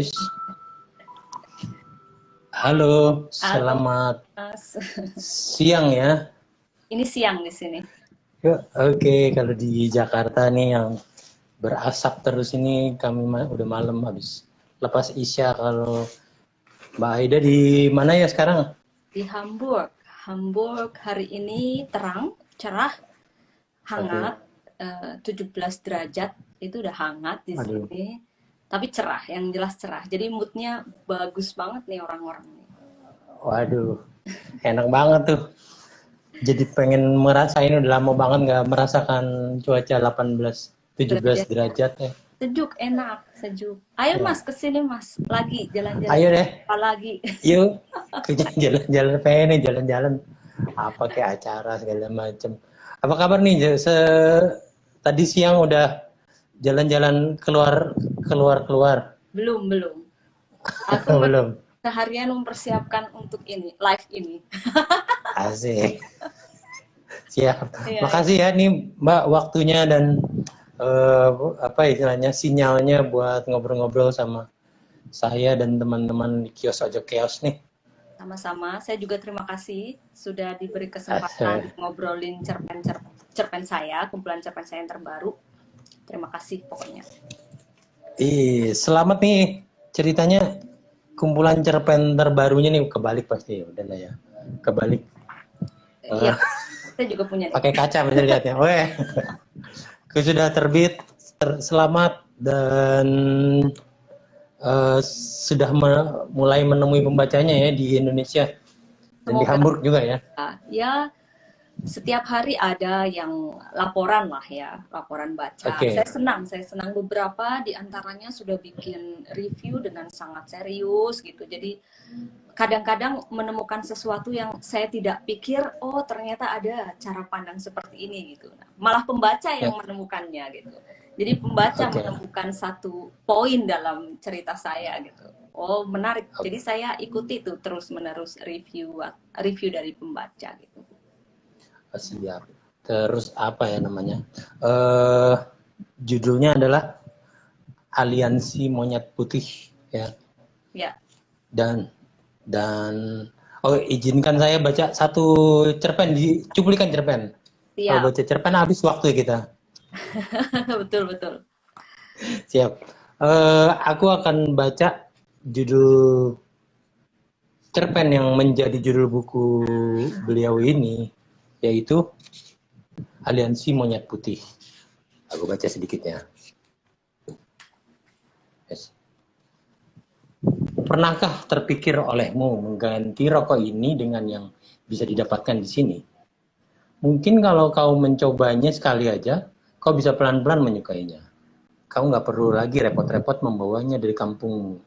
Wis. Halo, Halo, selamat Mas. siang ya. Ini siang di sini. Oke, kalau di Jakarta nih yang berasap terus ini kami udah malam habis lepas Isya. Kalau Mbak Aida di mana ya sekarang? Di Hamburg. Hamburg hari ini terang, cerah, hangat, Oke, 17 derajat. Itu udah hangat di aduh, sini. Tapi cerah, yang jelas cerah. Jadi moodnya bagus banget nih orang-orang ini. waduh, enak banget tuh. Jadi pengen merasain udah lama banget nggak merasakan cuaca 18, 17 Derajat derajat ya. sejuk, enak, sejuk. Ayo Ya, Mas, kesini Mas. Lagi, jalan-jalan. ayo deh, Apa lagi? yuk ke jalan-jalan pengen nih jalan-jalan apa kayak acara segala macem. Apa kabar nih? Tadi siang udah jalan-jalan keluar keluar keluar Belum, belum. Aku belum? seharian mempersiapkan untuk ini, live ini. Asik, siap. Iya, iya. Makasih ya nih Mbak waktunya dan eh, apa istilahnya sinyalnya buat ngobrol-ngobrol sama saya dan teman-teman di kios ojok kios nih. Sama-sama, saya juga terima kasih sudah diberi kesempatan Asik. ngobrolin cerpen saya, kumpulan cerpen saya yang terbaru. Terima kasih pokoknya. Selamat nih ceritanya kumpulan cerpen terbarunya nih kebalik pasti ya udah lah ya kebalik. Iya, Eh, saya juga punya nih. pakai kaca bisa lihatnya. Weh, sudah terbit, selamat dan sudah mulai menemui pembacanya ya di Indonesia dan di Semoga Hamburg juga ya. ya setiap hari ada yang laporan lah ya, laporan baca. Oke, Saya senang beberapa di antaranya sudah bikin review dengan sangat serius gitu. Jadi kadang-kadang menemukan sesuatu yang saya tidak pikir, oh ternyata ada cara pandang seperti ini gitu. Nah, malah pembaca yang ya, menemukannya gitu. Jadi pembaca oke, menemukan satu poin dalam cerita saya gitu. Oh menarik. Jadi saya ikuti tuh terus menerus review dari pembaca gitu. siap. Terus apa ya namanya? Eh, judulnya adalah Aliansi Monyet Putih ya. Ya, Dan dan oh izinkan saya baca satu cerpen di cuplikan cerpen. Kalau siap. baca cerpen habis waktu kita. Betul betul. Siap. Aku akan baca judul cerpen yang menjadi judul buku beliau ini, yaitu Aliansi Monyet Putih. Aku baca sedikitnya. Yes. Pernahkah terpikir olehmu mengganti rokok ini dengan yang bisa didapatkan di sini? Mungkin kalau kau mencobanya sekali aja, kau bisa pelan-pelan menyukainya. Kau nggak perlu lagi repot-repot membawanya dari kampungmu.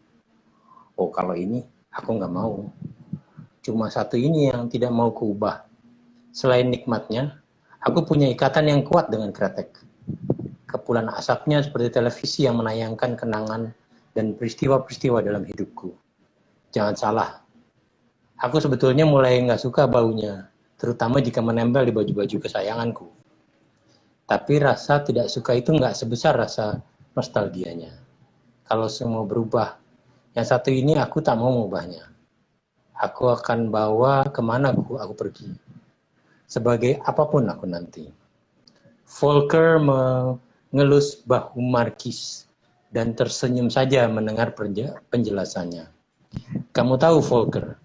Oh, kalau ini aku nggak mau. Cuma satu ini yang tidak mau kuubah. Selain nikmatnya, aku punya ikatan yang kuat dengan kretek. Kepulan asapnya seperti televisi yang menayangkan kenangan dan peristiwa-peristiwa dalam hidupku. Jangan salah, aku sebetulnya mulai nggak suka baunya, terutama jika menempel di baju-baju kesayanganku. Tapi rasa tidak suka itu nggak sebesar rasa nostalgianya. Kalau semua berubah, yang satu ini aku tak mau mengubahnya. Aku akan bawa kemana aku pergi. Sebagai apapun aku nanti. Volker mengelus bahu Markis dan tersenyum saja mendengar penjelasannya. Kamu tahu Volker,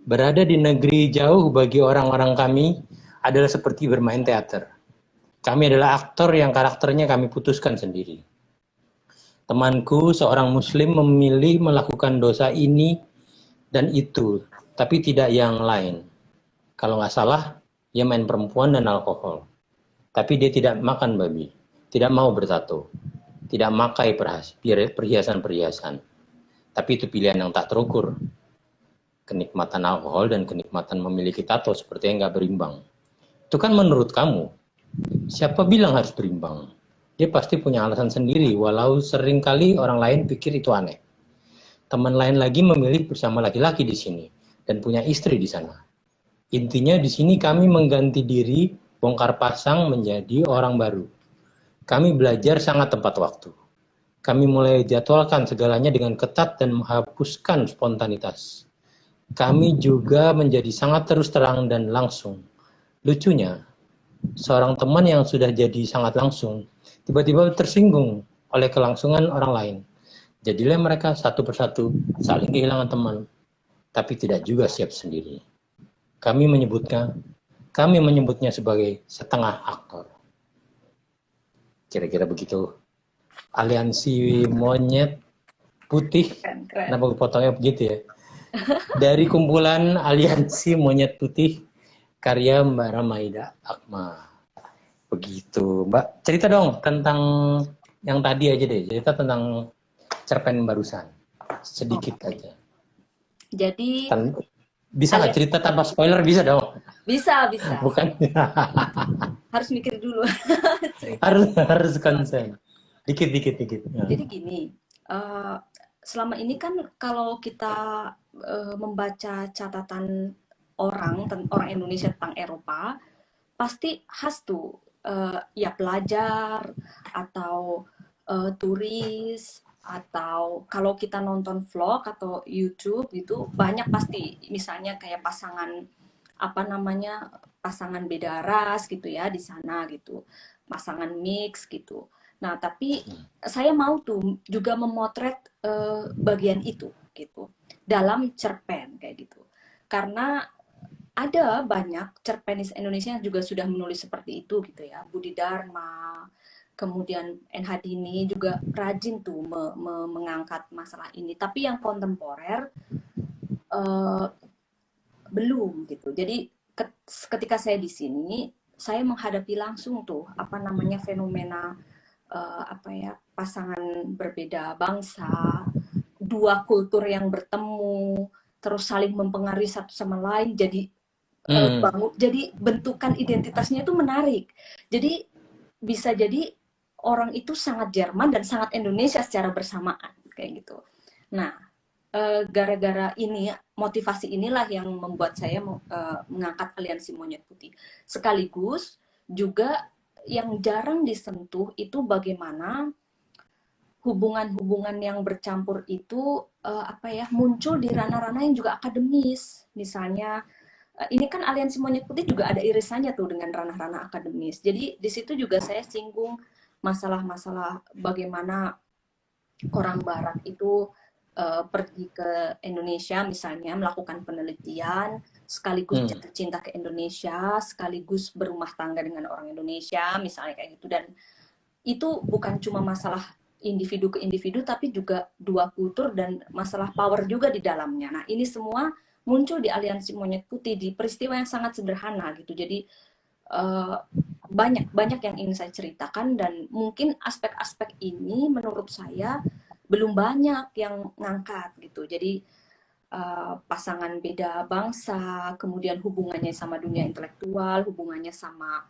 berada di negeri jauh bagi orang-orang kami adalah seperti bermain teater. Kami adalah aktor yang karakternya kami putuskan sendiri. Temanku, seorang muslim memilih melakukan dosa ini dan itu, tapi tidak yang lain. Kalau nggak salah, dia main perempuan dan alkohol. Tapi dia tidak makan babi, tidak mau bertato, tidak memakai perhiasan-perhiasan. Tapi itu pilihan yang tak terukur. Kenikmatan alkohol dan kenikmatan memiliki tato seperti yang nggak berimbang. Itu kan menurut kamu. Siapa bilang harus berimbang? Dia pasti punya alasan sendiri, walau seringkali orang lain pikir itu aneh. Teman lain lagi memilih bersama laki-laki di sini dan punya istri di sana. Intinya di sini kami mengganti diri, bongkar pasang menjadi orang baru. Kami belajar sangat tepat waktu. Kami mulai jadwalkan segalanya dengan ketat dan menghapuskan spontanitas. Kami juga menjadi sangat terus terang dan langsung. Lucunya, seorang teman yang sudah jadi sangat langsung, tiba-tiba tersinggung oleh kelangsungan orang lain. Jadilah mereka satu persatu saling kehilangan teman, tapi tidak juga siap sendiri. Kami menyebutnya sebagai setengah aktor. Kira-kira begitu. Aliansi monyet putih, Keren, keren. kenapa potongnya begitu ya? Dari kumpulan Aliansi Monyet Putih, karya Mbak Ramaida Akma. Begitu, Mbak. Cerita dong tentang yang tadi aja deh, cerita tentang cerpen barusan. Sedikit aja. Jadi bisa nggak cerita tanpa spoiler? Bisa dong. bisa. Bukan. Harus mikir dulu. harus konsen. Dikit. Jadi gini, selama ini kan kalau kita membaca catatan orang Indonesia tentang Eropa, pasti khas tuh ya pelajar atau turis, atau kalau kita nonton vlog atau YouTube gitu banyak pasti misalnya kayak pasangan beda ras gitu ya di sana gitu, pasangan mix gitu. Nah, tapi saya mau tuh juga memotret bagian itu gitu dalam cerpen kayak gitu. Karena ada banyak cerpenis Indonesia yang juga sudah menulis seperti itu gitu ya. Budi Dharma, kemudian NH Dini juga rajin tuh mengangkat masalah ini. Tapi yang kontemporer eh, belum gitu. Jadi ketika saya di sini, saya menghadapi langsung tuh apa namanya fenomena pasangan berbeda bangsa, dua kultur yang bertemu, terus saling mempengaruhi satu sama lain, jadi jadi bentukan identitasnya itu menarik. Jadi bisa jadi orang itu sangat Jerman dan sangat Indonesia secara bersamaan kayak gitu. Nah, gara-gara ini motivasi inilah yang membuat saya mengangkat Aliansi Monyet Putih. Sekaligus juga yang jarang disentuh itu bagaimana hubungan-hubungan yang bercampur itu muncul di ranah-ranah yang juga akademis. Misalnya ini kan Aliansi Monyet Putih juga ada irisannya tuh dengan ranah-ranah akademis. Jadi di situ juga saya singgung masalah-masalah bagaimana orang Barat itu pergi ke Indonesia misalnya melakukan penelitian, sekaligus jatuh cinta ke Indonesia, sekaligus berumah tangga dengan orang Indonesia, misalnya kayak gitu. Dan itu bukan cuma masalah individu ke individu, tapi juga dua kultur dan masalah power juga di dalamnya. Nah, ini semua muncul di Aliansi Monyet Putih di peristiwa yang sangat sederhana gitu. Jadi banyak yang ingin saya ceritakan, dan mungkin aspek-aspek ini menurut saya belum banyak yang ngangkat gitu. Jadi pasangan beda bangsa, kemudian hubungannya sama dunia intelektual, hubungannya sama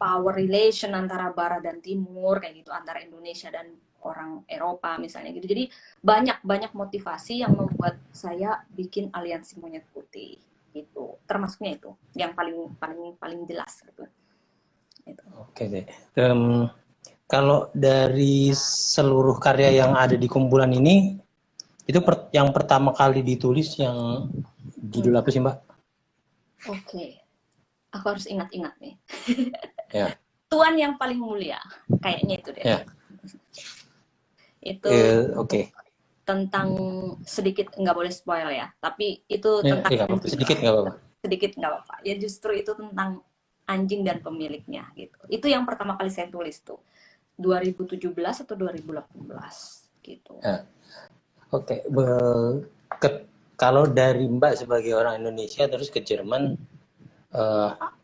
power relation antara Barat dan Timur kayak gitu, antara Indonesia dan orang Eropa misalnya gitu. Jadi banyak motivasi yang membuat saya bikin Aliansi Monyet Putih gitu. Termasuknya itu yang paling jelas gitu. Oke deh. Kalau dari seluruh karya yang ada di kumpulan ini, itu yang pertama kali ditulis yang judul apa sih, Mbak? Oke. Aku harus ingat-ingat nih. Ya. Tuan yang paling mulia, kayaknya itu deh. Ya. Itu Oke. Tentang sedikit, nggak boleh spoil ya, tapi itu tentang sedikit nggak apa-apa. Sedikit nggak apa-apa. Ya justru itu tentang anjing dan pemiliknya gitu. Itu yang pertama kali saya tulis tuh 2017 atau 2018 gitu. Ya. Oke. Kalau dari Mbak sebagai orang Indonesia terus ke Jerman,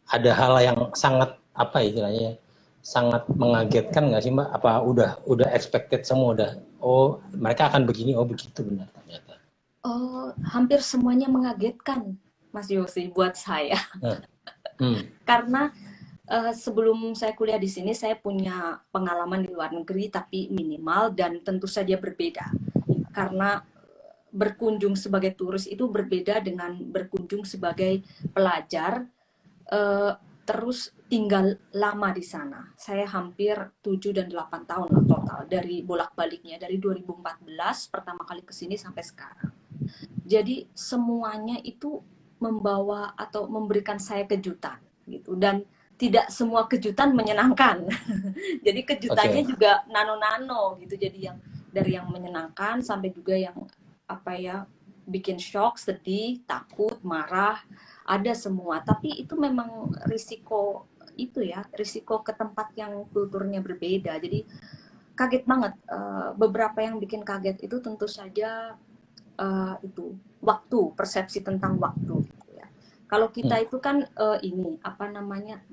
ada hal yang sangat apa istilahnya, sangat mengagetkan nggak sih Mbak? Apa udah expected semua, mereka akan begini, begitu benar ternyata? Hampir semuanya mengagetkan Mas Yosi buat saya. Karena sebelum saya kuliah di sini saya punya pengalaman di luar negeri tapi minimal dan tentu saja berbeda. Karena berkunjung sebagai turis itu berbeda dengan berkunjung sebagai pelajar. terus tinggal lama di sana. Saya hampir 7 dan 8 tahun lah total dari bolak-baliknya dari 2014 pertama kali ke sini sampai sekarang. Jadi semuanya itu membawa atau memberikan saya kejutan gitu, dan tidak semua kejutan menyenangkan. Jadi kejutannya Oke. juga nano-nano gitu. Jadi yang dari yang menyenangkan sampai juga yang apa ya, bikin shock, sedih, takut, marah, ada semua. Tapi itu memang risiko itu ya, risiko ke tempat yang kulturnya berbeda. Jadi kaget banget. Beberapa yang bikin kaget itu tentu saja itu waktu, persepsi tentang waktu gitu ya. Kalau kita itu kan ini apa namanya,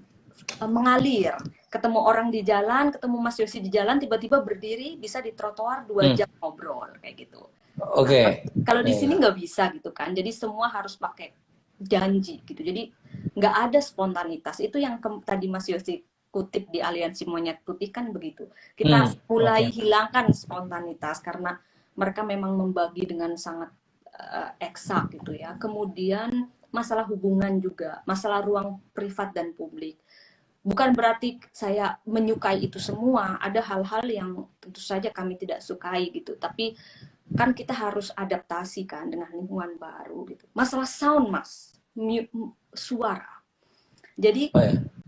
mengalir, ketemu orang di jalan, ketemu Mas Yosi di jalan, tiba-tiba berdiri bisa di trotoar 2 jam ngobrol kayak gitu. Nah, Oke. kalau di sini nggak bisa gitu kan, jadi semua harus pakai janji gitu, jadi nggak ada spontanitas. Itu yang tadi Mas Yosi kutip di Aliansi Monyet Putih kan begitu. Kita mulai hilangkan spontanitas karena mereka memang membagi dengan sangat eksak gitu ya. Kemudian masalah hubungan juga, masalah ruang privat dan publik. Bukan berarti saya menyukai itu semua, ada hal-hal yang tentu saja kami tidak sukai gitu, tapi kan kita harus adaptasi kan dengan lingkungan baru gitu. Masalah sound Mas, suara. Jadi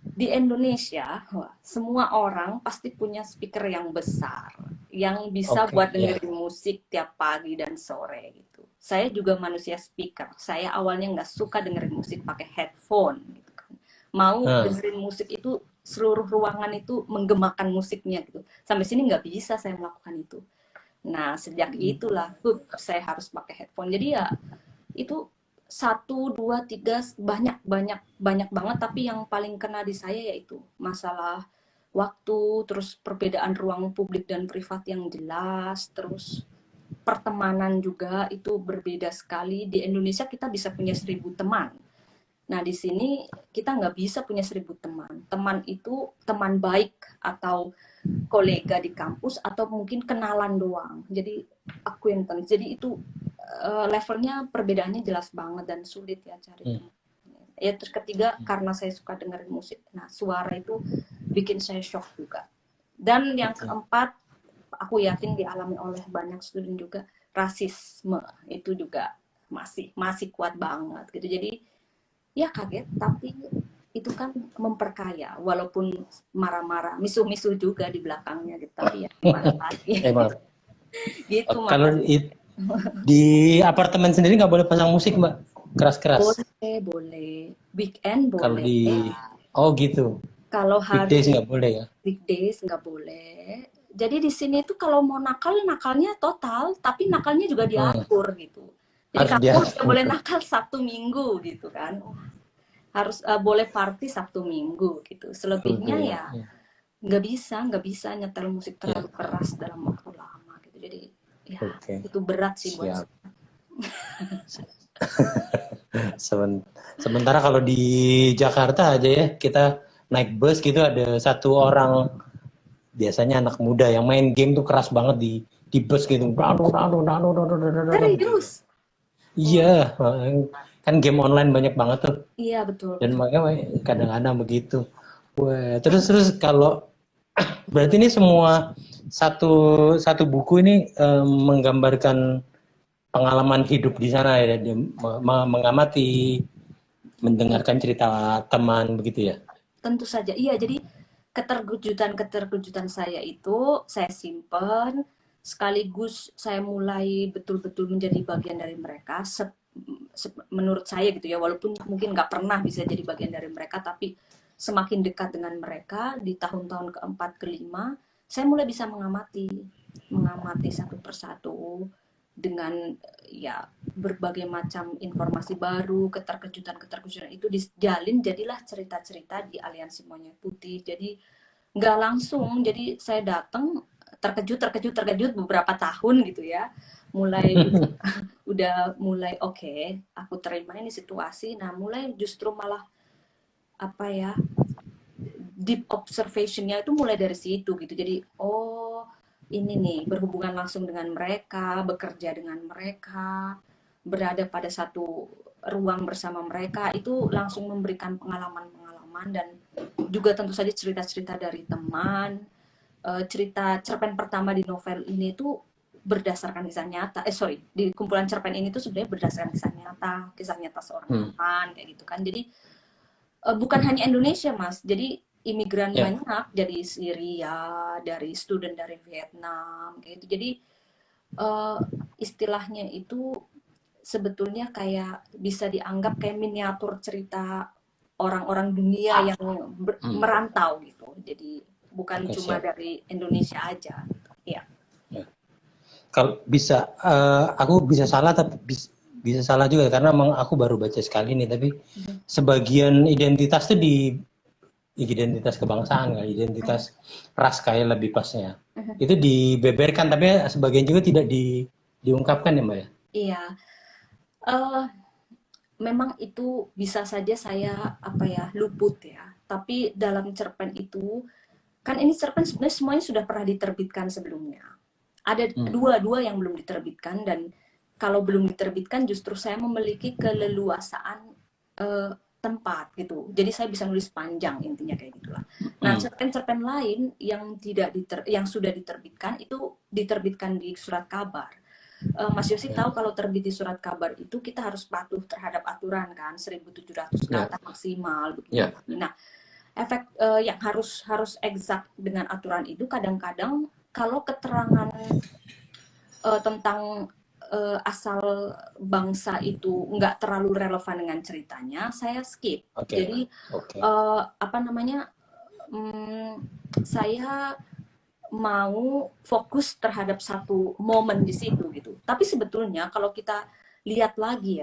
di Indonesia, semua orang pasti punya speaker yang besar, yang bisa buat dengerin musik tiap pagi dan sore gitu. Saya juga manusia speaker. Saya awalnya nggak suka dengerin musik pakai headphone gitu kan. Mau dengerin musik itu seluruh ruangan itu menggemakan musiknya gitu. Sampai sini nggak bisa saya melakukan itu. Nah sejak itulah saya harus pakai headphone. Jadi ya itu 1, 2, 3 banyak banget, tapi yang paling kena di saya yaitu masalah waktu, terus perbedaan ruang publik dan privat yang jelas, terus pertemanan juga itu berbeda sekali. Di Indonesia kita bisa punya 1000 teman. Nah di sini kita nggak bisa punya 1000 teman. Teman itu teman baik atau kolega di kampus atau mungkin kenalan doang. Jadi acquaintance. Jadi itu levelnya perbedaannya jelas banget dan sulit ya cari teman. Ya terus ketiga karena saya suka dengerin musik. Nah suara itu bikin saya shock juga. Dan yang keempat aku yakin dialami oleh banyak student juga, rasisme itu juga masih kuat banget gitu. Jadi ya kaget, tapi itu kan memperkaya walaupun marah-marah, misuh-misuh juga di belakangnya gitu, tapi ya gimana lagi. Gitu Mas. Kalau di apartemen sendiri nggak boleh pasang musik Mbak, keras-keras? Boleh. Weekend boleh. Kalau di gitu. Kalau hari weekdays nggak boleh ya? Weekdays nggak boleh. Jadi di sini tuh kalau mau nakal, nakalnya total, tapi nakalnya juga diatur gitu. Jadi kamu nggak boleh nakal Sabtu Minggu gitu kan. Harus boleh party Sabtu Minggu gitu. Selebihnya ya nggak bisa nyetel musik terlalu keras dalam waktu lama gitu. Jadi ya itu berat sih buat Sementara kalau di Jakarta aja ya, kita naik bus gitu ada satu orang, biasanya anak muda yang main game tuh keras banget di bus gitu. Serius? Iya, kan game online banyak banget tuh. Iya betul. Dan makanya kadang-kadang begitu. Wah, terus kalau berarti ini semua satu buku ini menggambarkan pengalaman hidup di sana ya, mengamati, mendengarkan cerita teman begitu ya. Tentu saja, iya. Jadi keterkejutan saya itu saya simpan, sekaligus saya mulai betul-betul menjadi bagian dari mereka. Menurut saya gitu ya, walaupun mungkin nggak pernah bisa jadi bagian dari mereka, tapi semakin dekat dengan mereka di tahun-tahun keempat, kelima, saya mulai bisa mengamati satu persatu dengan ya berbagai macam informasi baru, keterkejutan itu dijalin jadilah cerita-cerita di Aliansi Monyet Putih. Jadi nggak langsung, jadi saya datang terkejut beberapa tahun gitu ya, mulai udah mulai oke, aku terima ini situasi. Nah mulai justru malah apa ya, deep observation-nya itu mulai dari situ gitu. Jadi ini nih, berhubungan langsung dengan mereka, bekerja dengan mereka, berada pada satu ruang bersama mereka, itu langsung memberikan pengalaman-pengalaman pengalaman dan juga tentu saja cerita-cerita dari teman. Cerita cerpen pertama di novel ini tuh berdasarkan kisah nyata. Di kumpulan cerpen ini tuh sebenarnya berdasarkan kisah nyata seorang teman kayak gitu kan. Jadi bukan hanya Indonesia, Mas. Jadi imigran banyak dari Syria, dari student dari Vietnam kayak gitu. Jadi istilahnya itu sebetulnya kayak bisa dianggap kayak miniatur cerita orang-orang dunia yang merantau gitu. Jadi bukan cuma dari Indonesia aja. Iya. Kalau bisa, aku bisa salah tapi bisa salah juga karena memang aku baru baca sekali nih. Tapi sebagian identitas tuh di identitas kebangsaan, identitas ras kayak lebih pasnya. Itu dibeberkan tapi sebagian juga tidak diungkapkan ya Mbak ya? Iya. Memang itu bisa saja saya luput ya. Tapi dalam cerpen itu kan ini cerpen sebenarnya semuanya sudah pernah diterbitkan sebelumnya. Ada dua yang belum diterbitkan dan kalau belum diterbitkan justru saya memiliki keleluasaan tempat gitu. Jadi saya bisa nulis panjang intinya kayak gitulah. Nah, cerpen-cerpen lain yang yang sudah diterbitkan itu diterbitkan di surat kabar. Mas Yosi tahu kalau terbit di surat kabar itu kita harus patuh terhadap aturan kan 1.700 kata maksimal begitu. Nah, efek yang harus exact dengan aturan itu kadang-kadang kalau keterangan tentang asal bangsa itu nggak terlalu relevan dengan ceritanya, saya skip. Jadi saya mau fokus terhadap satu momen di situ gitu. Tapi sebetulnya kalau kita lihat lagi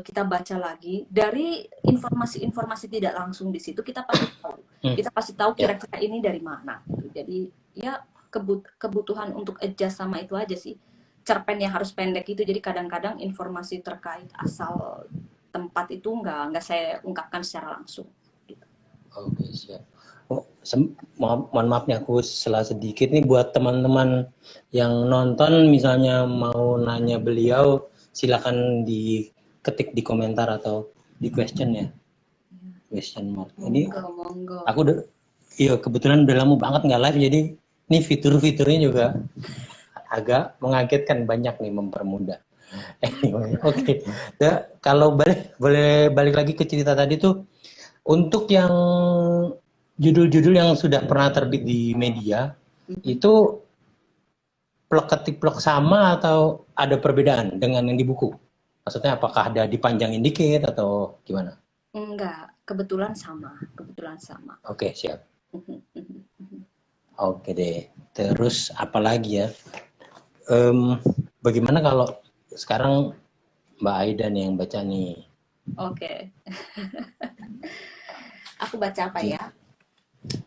kita baca lagi dari informasi-informasi tidak langsung di situ kita pasti tahu kira-kira ini dari mana gitu. Jadi ya kebutuhan untuk adjust sama itu aja sih. Cerpen yang harus pendek itu jadi kadang-kadang informasi terkait asal tempat itu nggak saya ungkapkan secara langsung gitu. Oke, siap. Mohon maaf nih aku salah sedikit nih buat teman-teman yang nonton misalnya mau nanya beliau silakan diketik di komentar atau di question ya. Question mark. Ini monggo. Aku kebetulan udah lama banget nggak live jadi ini fitur-fiturnya juga agak mengagetkan banyak nih mempermudah. Anyway, oke. Kalau boleh balik lagi ke cerita tadi tuh untuk yang judul-judul yang sudah pernah terbit di media itu plek sama atau ada perbedaan dengan yang di buku? Maksudnya apakah ada dipanjangin dikit atau gimana? Enggak, kebetulan sama. Oke, siap. Oke deh. Terus apa lagi ya? Bagaimana kalau sekarang Mbak Aida nih yang baca nih? Oke. Aku baca apa ya?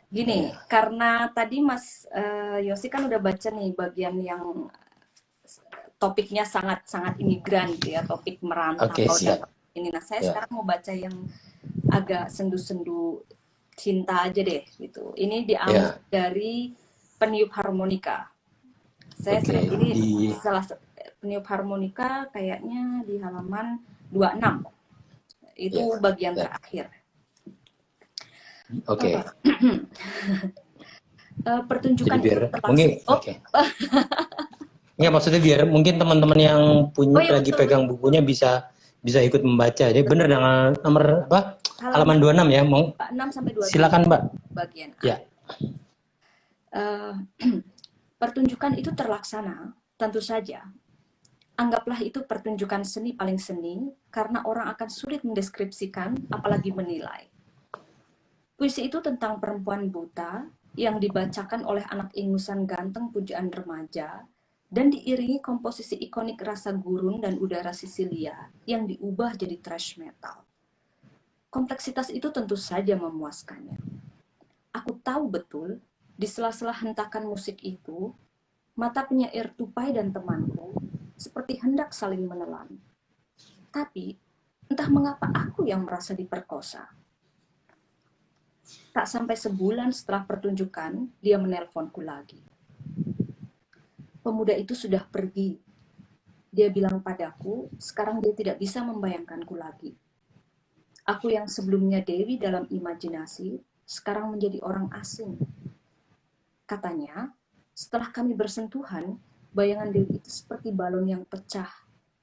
Gini, karena tadi Mas Yosi kan udah baca nih bagian yang topiknya sangat imigran gitu ya, topik merantau. Siap. Ini, nah saya sekarang mau baca yang agak sendu-sendu cinta aja deh gitu. Ini diambil dari Peniup Harmonika. Saya ini salah Peniup Harmonika kayaknya di halaman 26. Itu bagian terakhir. Oke. Pertunjukan jadi biar, itu terlaksana. Nggak, maksudnya biar mungkin teman-teman yang punya lagi pegang bukunya bisa ikut membaca. Jadi benar dengan nomor apa? Halaman 26 ya, mau 6 sampai 27. Silakan, Mbak. Bagian A. Ya. Pertunjukan itu terlaksana, tentu saja. Anggaplah itu pertunjukan seni paling seni karena orang akan sulit mendeskripsikan apalagi menilai. Puisi itu tentang perempuan buta yang dibacakan oleh anak ingusan ganteng pujaan remaja dan diiringi komposisi ikonik rasa gurun dan udara Sisilia yang diubah jadi thrash metal. Kompleksitas itu tentu saja memuaskannya. Aku tahu betul, di sela-sela hentakan musik itu, mata penyair Tupai dan temanku seperti hendak saling menelan. Tapi, entah mengapa aku yang merasa diperkosa. Tak sampai sebulan setelah pertunjukan, dia menelponku lagi. Pemuda itu sudah pergi. Dia bilang padaku, sekarang dia tidak bisa membayangkanku lagi. Aku yang sebelumnya Dewi dalam imajinasi, sekarang menjadi orang asing. Katanya, setelah kami bersentuhan, bayangan Dewi itu seperti balon yang pecah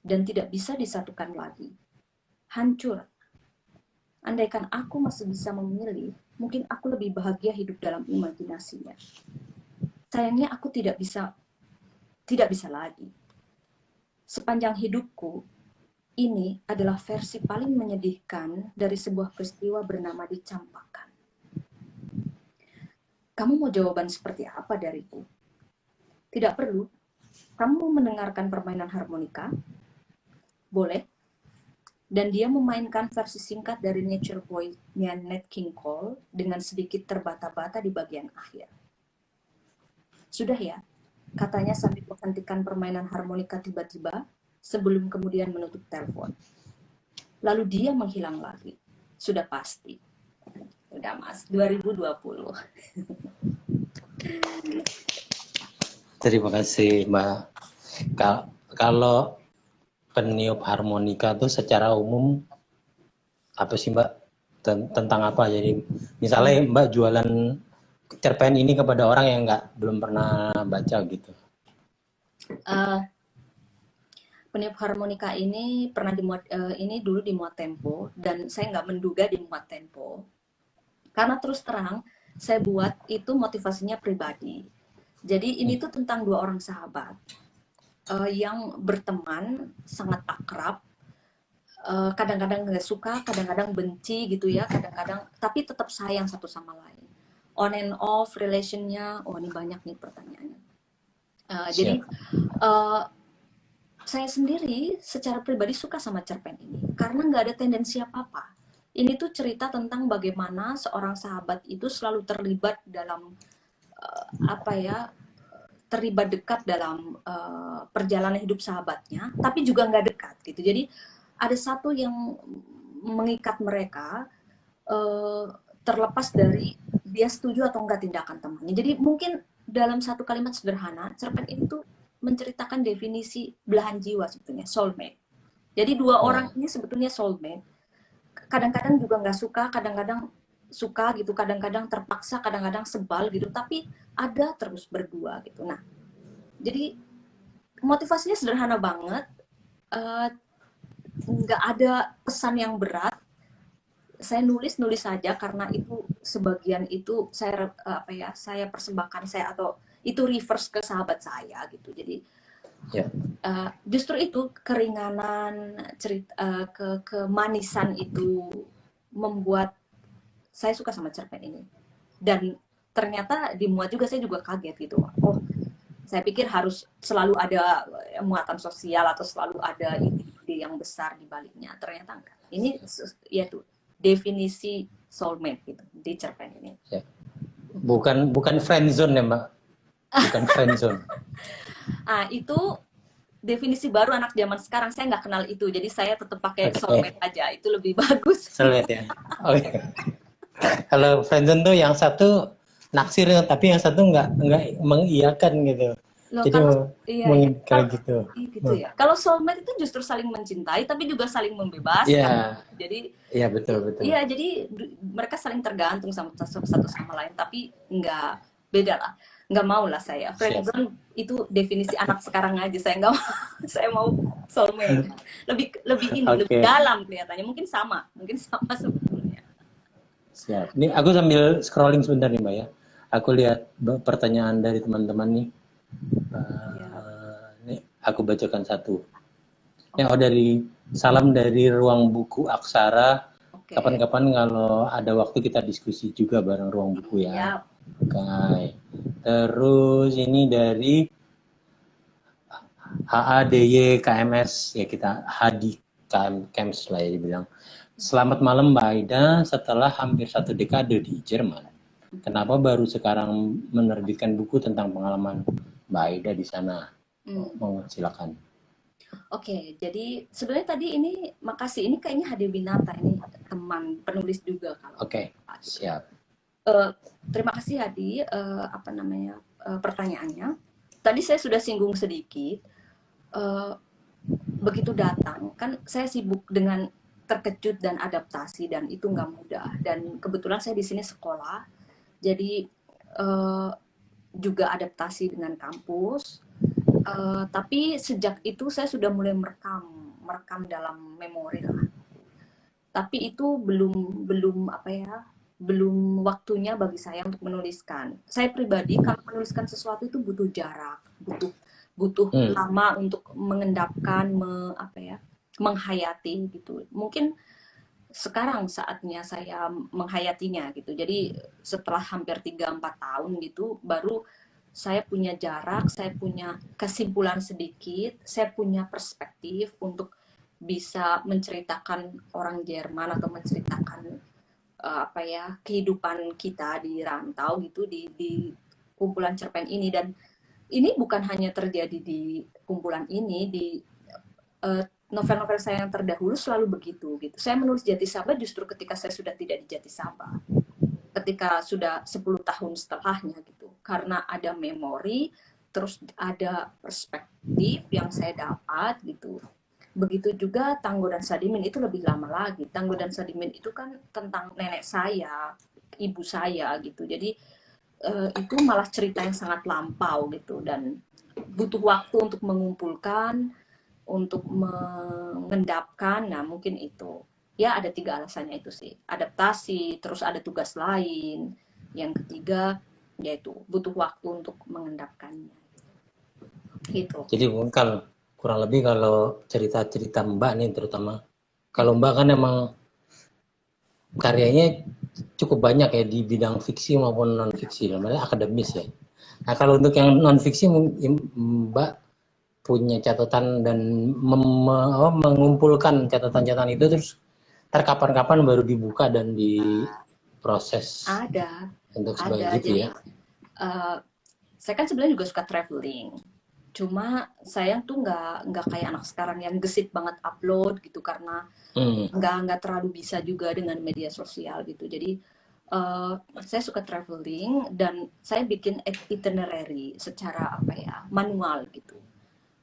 dan tidak bisa disatukan lagi. Hancur. Andaikan aku masih bisa memilih, mungkin aku lebih bahagia hidup dalam imajinasinya. Sayangnya aku tidak bisa lagi. Sepanjang hidupku, ini adalah versi paling menyedihkan dari sebuah peristiwa bernama dicampakkan. Kamu mau jawaban seperti apa dariku? Tidak perlu. Kamu mau mendengarkan permainan harmonika? Boleh. Dan dia memainkan versi singkat dari Nature Boy-nya Nat King Cole dengan sedikit terbata-bata di bagian akhir. Sudah ya, katanya sambil menghentikan permainan harmonika tiba-tiba sebelum kemudian menutup telepon. Lalu dia menghilang lagi. Sudah pasti. Udah Mas, 2020. Terima kasih Mbak. Kalau peniup harmonika tuh secara umum apa sih Mbak? Tentang apa? Jadi misalnya Mbak jualan cerpen ini kepada orang yang belum pernah baca gitu. Peniup harmonika ini pernah dimuat, ini dulu dimuat Tempo, dan saya nggak menduga dimuat Tempo. Karena terus terang, saya buat itu motivasinya pribadi. Jadi ini tuh tentang dua orang sahabat yang berteman, sangat akrab, kadang-kadang nggak suka, kadang-kadang benci gitu ya, kadang-kadang, tapi tetap sayang satu sama lain. On and off relationnya, oh ini banyak nih pertanyaannya. Jadi saya sendiri secara pribadi suka sama cerpen ini karena nggak ada tendensi apa-apa. Ini tuh cerita tentang bagaimana seorang sahabat itu selalu terlibat dalam terlibat dekat dalam perjalanan hidup sahabatnya, tapi juga nggak dekat gitu. Jadi ada satu yang mengikat mereka terlepas dari dia setuju atau enggak tindakan temannya. Jadi mungkin dalam satu kalimat sederhana, cerpen ini tuh menceritakan definisi belahan jiwa sebetulnya, soulmate. Jadi dua orang ini sebetulnya soulmate. Kadang-kadang juga nggak suka, kadang-kadang suka gitu, kadang-kadang terpaksa, kadang-kadang sebal gitu, tapi ada terus berdua gitu. Nah, jadi motivasinya sederhana banget, nggak ada pesan yang berat. Saya nulis saja karena itu sebagian itu saya persembahkan atau itu reverse ke sahabat saya gitu. Jadi justru itu keringanan cerita, kemanisan itu membuat saya suka sama cerpen ini. Dan ternyata dimuat juga, saya juga kaget gitu. Oh, saya pikir harus selalu ada muatan sosial atau selalu ada ide yang besar di baliknya. Ternyata enggak. Ini ya tuh definisi soulmate gitu di cerpen ini. Bukan friendzone ya Mbak? Bukan friendzone. Itu definisi baru anak zaman sekarang. Saya nggak kenal itu, jadi saya tetap pakai soulmate aja. Itu lebih bagus. Soulmate ya. Oke. Kalau friendzone tuh yang satu naksir, tapi yang satu nggak mengiyakan gitu. Loh, jadi kalau gitu. Gitu ya. Kalau soulmate itu justru saling mencintai, tapi juga saling membebaskan. Iya. Jadi, iya betul. Iya, jadi mereka saling tergantung sama satu sama lain, tapi nggak beda lah. Nggak mau lah saya. Friendzone itu definisi anak sekarang aja. Saya nggak mau. Saya mau soulmate. Lebih dalam kelihatannya. Mungkin sama sebetulnya. Siap. Ini aku sambil scrolling sebentar nih Mbak ya. Aku lihat pertanyaan dari teman-teman nih. Ini aku bacakan satu. Dari salam dari Ruang Buku Aksara. Kapan-kapan kalau ada waktu kita diskusi juga bareng Ruang Buku ya. Oke. Terus ini dari HADY KMS ya, kita Hadi KMS lah ya dibilang. Selamat malam Mbak Aida, setelah hampir 1 dekade di Jerman, kenapa baru sekarang menerbitkan buku tentang pengalaman Mbak Aida di sana? Silakan. Oke, jadi sebenarnya tadi ini makasih, ini kayaknya Hadi Winata, ini teman penulis juga kalau. Oke, siap. Terima kasih Hadi, pertanyaannya. Tadi saya sudah singgung sedikit. Begitu datang, kan saya sibuk dengan terkejut dan adaptasi, dan itu nggak mudah. Dan kebetulan saya di sini sekolah, jadi juga adaptasi dengan kampus. Tapi sejak itu saya sudah mulai merekam dalam memori lah. Tapi itu belum apa ya, belum waktunya bagi saya untuk menuliskan. Saya pribadi kalau menuliskan sesuatu itu butuh jarak, butuh lama untuk mengendapkan, apa ya, menghayati gitu. Mungkin sekarang saatnya saya menghayatinya gitu. Jadi setelah hampir 3-4 tahun gitu, baru saya punya jarak, saya punya kesimpulan sedikit, saya punya perspektif untuk bisa menceritakan orang Jerman atau menceritakan apa ya, kehidupan kita di rantau gitu, di kumpulan cerpen ini. Dan ini bukan hanya terjadi di kumpulan ini, di novel-novel saya yang terdahulu selalu begitu gitu. Saya menulis Jatisaba justru ketika saya sudah tidak di Jatisaba, ketika sudah 10 tahun setelahnya gitu, karena ada memori, terus ada perspektif yang saya dapat gitu. Begitu juga Tanggo dan Sadimin, itu lebih lama lagi. Tanggo dan Sadimin itu kan tentang nenek saya, ibu saya gitu. Jadi itu malah cerita yang sangat lampau gitu, dan butuh waktu untuk mengumpulkan, untuk mengendapkan. Nah mungkin itu ya, ada 3 alasannya itu sih: adaptasi, terus ada tugas lain, yang ketiga yaitu butuh waktu untuk mengendapkannya gitu. Jadi kalau kurang lebih kalau cerita-cerita Mbak nih terutama, kalau Mbak kan emang karyanya cukup banyak ya di bidang fiksi maupun non fiksi, namanya akademis ya. Nah kalau untuk yang non fiksi Mbak punya catatan dan mengumpulkan catatan-catatan itu, terus kapan-kapan baru dibuka dan diproses Ada untuk sebagai gitu jadi ya. Saya kan sebenarnya juga suka traveling, cuma saya tuh nggak kayak anak sekarang yang gesit banget upload gitu, karena nggak terlalu bisa juga dengan media sosial gitu. Jadi saya suka traveling dan saya bikin itinerary secara apa ya, manual gitu,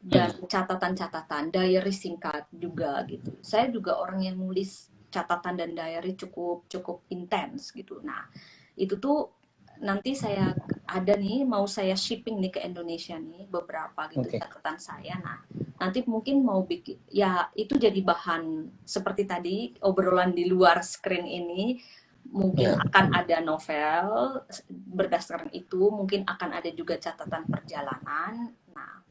dan catatan-catatan, diary singkat juga gitu. Saya juga orang yang nulis catatan dan diary cukup intens gitu. Nah itu tuh nanti saya ada nih, mau saya shipping nih ke Indonesia nih beberapa gitu catatan saya. Nah nanti mungkin mau bikin ya, itu jadi bahan seperti tadi obrolan di luar screen ini. Mungkin akan ada novel berdasarkan itu, mungkin akan ada juga catatan perjalanan. Nah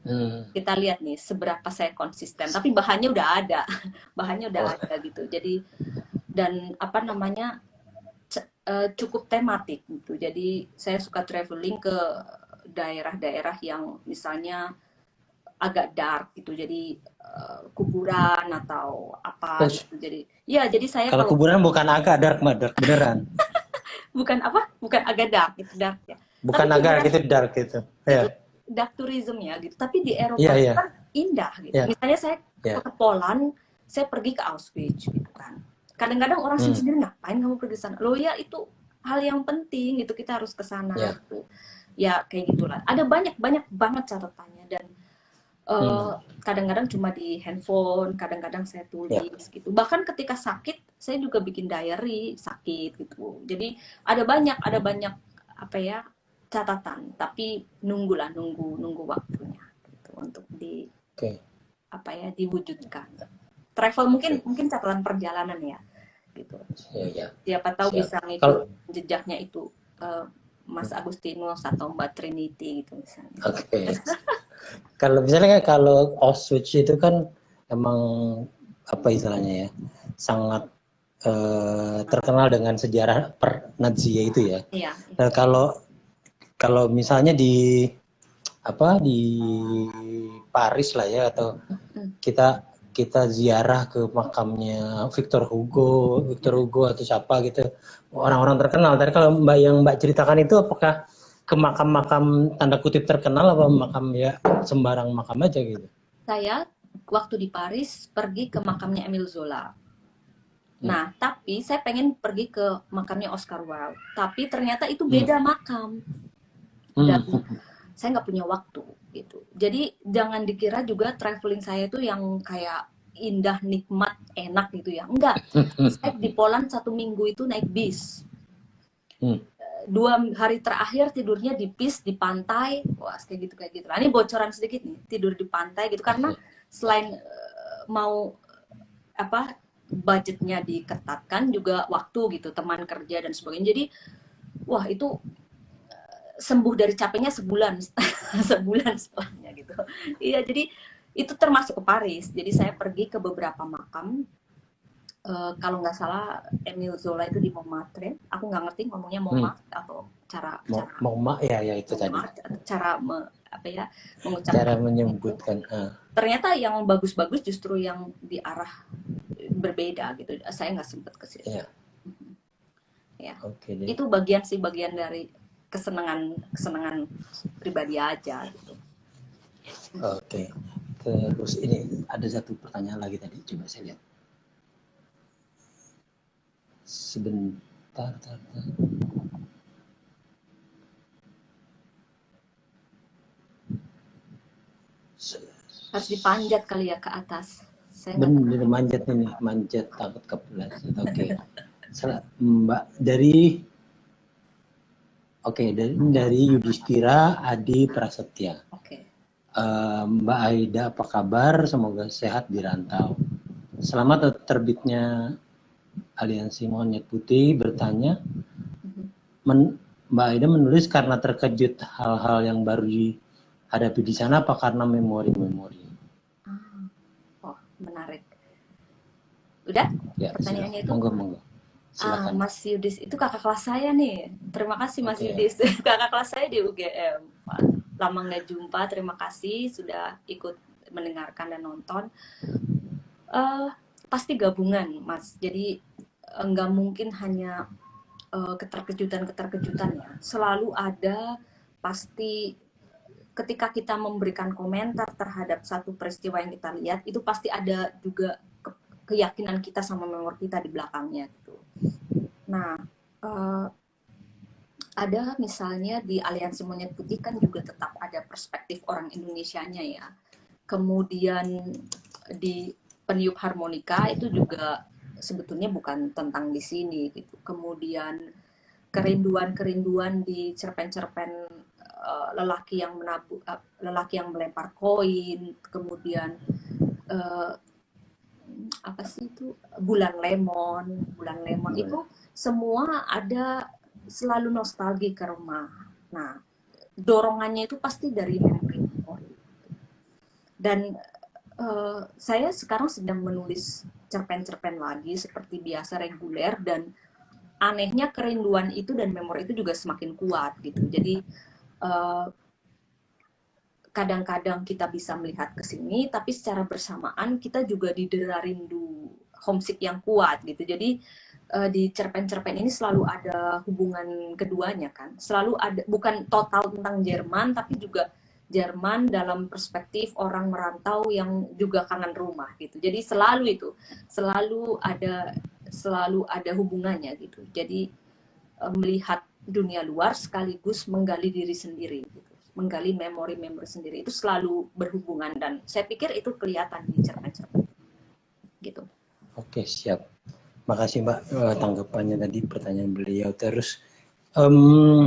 kita lihat nih seberapa saya konsisten, tapi bahannya udah ada bahannya udah ada gitu. Jadi dan apa namanya, cukup tematik gitu. Jadi saya suka traveling ke daerah-daerah yang misalnya agak dark gitu, jadi kuburan atau apa gitu. Jadi ya, jadi saya kalau kuburan bukan agak dark, dark beneran. bukan agak dark gitu, dark ya. Bukan tapi agak gitu, dark gitu. Itu dark tourism ya gitu. Tapi di Eropa kan indah gitu. Misalnya saya ke Poland, saya pergi ke Auschwitz gitu kan. Kadang-kadang orang sendiri, ngapain kamu pergi ke sana? Loh ya, itu hal yang penting gitu, kita harus ke sana gitu. Ya kayak gitulah. Ada banyak banget catatannya, dan kadang-kadang cuma di handphone, kadang-kadang saya tulis gitu. Bahkan ketika sakit, saya juga bikin diary sakit gitu. Jadi ada banyak apa ya, catatan, tapi nunggu waktunya gitu untuk apa ya, diwujudkan. Travel mungkin catatan perjalanan ya gitu. Siapa tahu bisa ngikut jejaknya itu Mas Agustinus atau Mbak Trinity gitu misalnya. Kalau misalnya kalau Auschwitz itu kan emang apa istilahnya ya, sangat terkenal dengan sejarah per-Nazi itu ya. Nah, kalau misalnya di Paris lah ya, atau kita ziarah ke makamnya Victor Hugo atau siapa gitu, orang-orang terkenal. Tadi kalau Mbak ceritakan itu, apakah ke makam-makam tanda kutip terkenal, apa makam ya sembarang makam aja gitu? Saya waktu di Paris pergi ke makamnya Emile Zola. Nah, tapi saya pengen pergi ke makamnya Oscar Wilde, tapi ternyata itu beda makam. Dan saya nggak punya waktu gitu. Jadi jangan dikira juga traveling saya itu yang kayak indah, nikmat, enak gitu ya. Enggak. Saya di Poland 1 minggu itu naik bis. 2 hari terakhir tidurnya di bis, di pantai. Wah, kayak gitu. Nah, ini bocoran sedikit nih, tidur di pantai gitu. Karena selain mau apa budgetnya diketatkan, juga waktu gitu, teman kerja dan sebagainya. Jadi, wah itu sembuh dari capeknya sebulan sebulan setelahnya gitu. Iya, jadi itu termasuk ke Paris. Jadi saya pergi ke beberapa makam. Kalau nggak salah Emile Zola itu di Montmartre. Aku nggak ngerti ngomongnya Montmartre atau cara Montmartre ya itu tadi. Cara mengucapkan. Cara menyebutkan. Ternyata yang bagus-bagus justru yang di arah berbeda gitu. Saya nggak sempat ke situ. Iya. Ya. Oke, itu bagian dari kesenangan pribadi aja gitu. Oke. Terus ini ada satu pertanyaan lagi tadi, coba saya lihat. Sebentar. Harus dipanjat kali ya ke atas. Bener, manjat takut kepleset. Oke. Mbak dari Yudhistira Adi Prasetya. Oke. Mbak Aida, apa kabar? Semoga sehat di rantau. Selamat terbitnya Aliansi Monyet Putih bertanya, Mbak Aida menulis karena terkejut hal-hal yang baru dihadapi di sana, apa karena memori-memori? Oh, menarik. Udah? Ya, pertanyaannya itu? Monggo. Mas Yudis itu kakak kelas saya nih. Terima kasih Mas Yudis. Kakak kelas saya di UGM. Lama nggak jumpa. Terima kasih sudah ikut mendengarkan dan nonton. Pasti gabungan, Mas. Jadi nggak mungkin hanya keterkejutan ya. Selalu ada, pasti ketika kita memberikan komentar terhadap satu peristiwa yang kita lihat, itu pasti ada juga keyakinan kita sama memori kita di belakangnya gitu. Nah, ada misalnya di Aliansi Monyet Putih kan juga tetap ada perspektif orang Indonesianya ya. Kemudian di peniup harmonika itu juga sebetulnya bukan tentang di sini gitu. Kemudian kerinduan di cerpen-cerpen lelaki yang melempar koin, kemudian apa sih itu bulan lemon itu semua ada, selalu nostalgia ke rumah. Nah, dorongannya itu pasti dari memori. Dan saya sekarang sedang menulis cerpen-cerpen lagi seperti biasa reguler, dan anehnya kerinduan itu dan memori itu juga semakin kuat gitu. Jadi kadang-kadang kita bisa melihat ke sini, tapi secara bersamaan kita juga didera rindu homesick yang kuat gitu. Jadi di cerpen-cerpen ini selalu ada hubungan keduanya kan. Selalu ada, bukan total tentang Jerman, tapi juga Jerman dalam perspektif orang merantau yang juga kangen rumah gitu. Jadi selalu ada hubungannya gitu. Jadi melihat dunia luar sekaligus menggali diri sendiri gitu. Menggali memori-memori sendiri itu selalu berhubungan, dan saya pikir itu kelihatan di cerpen-cerpen gitu. Oke, siap. Makasih Mbak tanggapannya tadi, pertanyaan beliau. Terus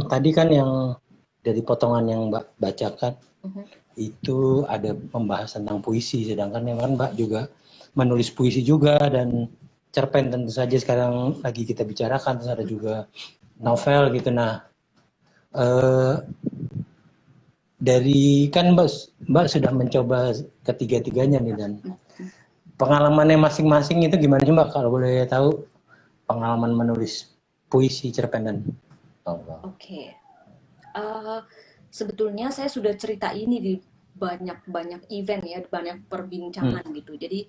tadi kan yang dari potongan yang Mbak bacakan itu ada pembahasan tentang puisi, sedangkan yang kan Mbak juga menulis puisi juga, dan cerpen tentu saja sekarang lagi kita bicarakan, terus ada juga novel gitu. Nah, dari kan Mbak sudah mencoba ketiga-tiganya nih, dan pengalamannya masing-masing itu gimana sih Mbak, kalau boleh tahu pengalaman menulis puisi, cerpen dan novel? Oke. Sebetulnya saya sudah cerita ini di banyak event ya, banyak perbincangan gitu. Jadi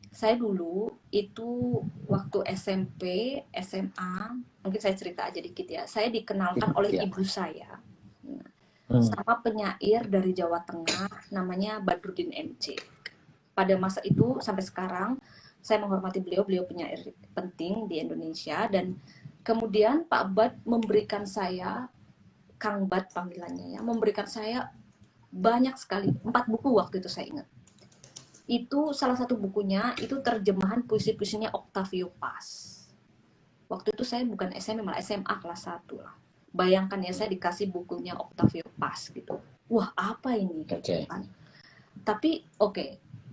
saya dulu itu waktu SMP, SMA, mungkin saya cerita aja dikit ya. Saya dikenalkan oleh ibu saya sama penyair dari Jawa Tengah namanya Badrudin MC. Pada masa itu sampai sekarang saya menghormati beliau penyair penting di Indonesia, dan kemudian Pak Bad memberikan saya, Kang Bad panggilannya ya, memberikan saya banyak sekali, 4 buku waktu itu saya ingat. Itu salah satu bukunya itu terjemahan puisi-puisinya Octavio Paz. Waktu itu saya bukan SMP, malah SMA kelas 1 lah. Bayangkan ya, saya dikasih bukunya Octavio Paz gitu. Wah, apa ini? Oke. Tapi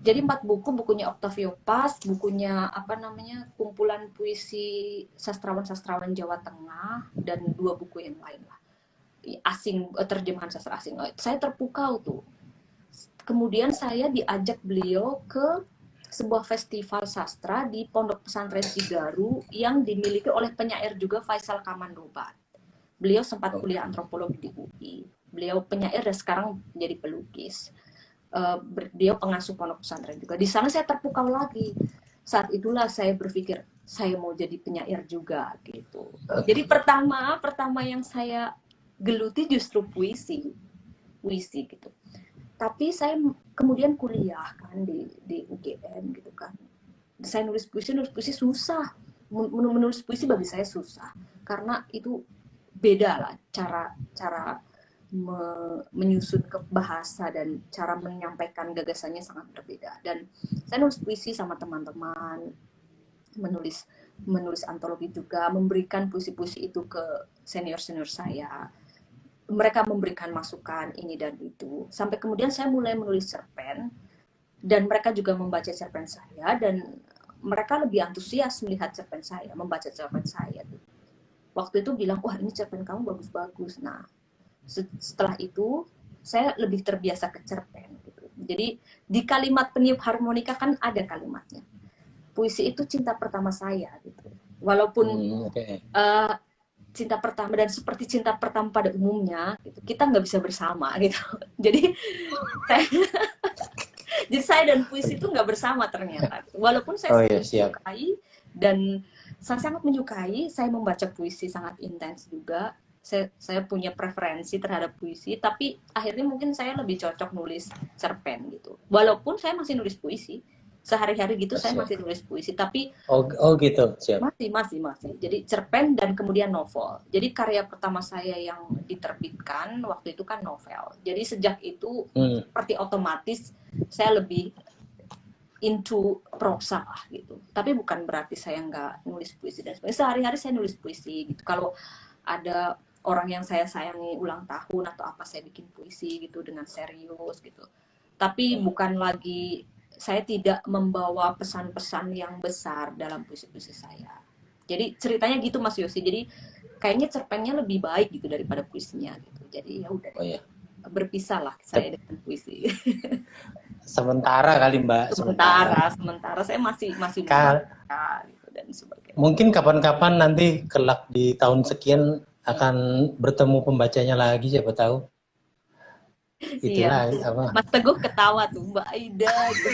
jadi 4 buku, bukunya Octavio Paz, bukunya kumpulan puisi sastrawan-sastrawan Jawa Tengah, dan 2 buku yang lain lah. Asing, terjemahan sastra asing. Saya terpukau tuh. Kemudian saya diajak beliau ke sebuah festival sastra di Pondok Pesantren Cigaru yang dimiliki oleh penyair juga Faisal Kamandobat. Beliau sempat kuliah antropologi di UI. Beliau penyair dan sekarang jadi pelukis. Beliau pengasuh pondok pesantren juga. Di sana saya terpukau lagi. Saat itulah saya berpikir saya mau jadi penyair juga gitu. Jadi pertama yang saya geluti justru puisi gitu. Tapi saya kemudian kuliah kan di UGM gitu kan. Saya nulis puisi susah. Menulis puisi bagi saya susah karena itu beda lah cara menyusun ke bahasa dan cara menyampaikan gagasannya sangat berbeda. Dan saya nulis puisi sama teman-teman, menulis antologi juga, memberikan puisi-puisi itu ke senior-senior saya. Mereka memberikan masukan ini dan itu. Sampai kemudian saya mulai menulis cerpen, dan mereka juga membaca cerpen saya, dan mereka lebih antusias melihat cerpen saya, membaca cerpen saya. Waktu itu bilang, wah ini cerpen kamu bagus-bagus. Nah, setelah itu saya lebih terbiasa ke cerpen gitu. Jadi di kalimat peniup harmonika kan ada kalimatnya, puisi itu cinta pertama saya gitu. Walaupun cinta pertama, dan seperti cinta pertama pada umumnya gitu, kita nggak bisa bersama gitu. Jadi saya dan puisi itu nggak bersama ternyata. Walaupun saya menyukai, dan saya sangat menyukai, saya membaca puisi sangat intens juga. Saya punya preferensi terhadap puisi, tapi akhirnya mungkin saya lebih cocok nulis cerpen gitu. Walaupun saya masih nulis puisi sehari-hari gitu, saya masih nulis puisi, tapi gitu. Siap. masih. Jadi cerpen dan kemudian novel. Jadi karya pertama saya yang diterbitkan waktu itu kan novel. Jadi sejak itu seperti otomatis saya lebih into prosa lah gitu. Tapi bukan berarti saya nggak nulis puisi dan sebagainya. Sehari-hari saya nulis puisi gitu. Kalau ada orang yang saya sayangi ulang tahun atau apa, saya bikin puisi gitu dengan serius gitu. Tapi bukan lagi, saya tidak membawa pesan-pesan yang besar dalam puisi-puisi saya. Jadi ceritanya gitu Mas Yosi. Jadi kayaknya cerpennya lebih baik gitu daripada puisinya gitu. Jadi ya udah. Berpisah lah saya dengan puisi. Sementara kali Mbak. Sementara saya masih gitu dan sebagainya. Mungkin kapan-kapan nanti kelak di tahun sekian akan bertemu pembacanya lagi, siapa tahu. Itulah apa. Mas Teguh ketawa tuh, Mbak Aida gitu.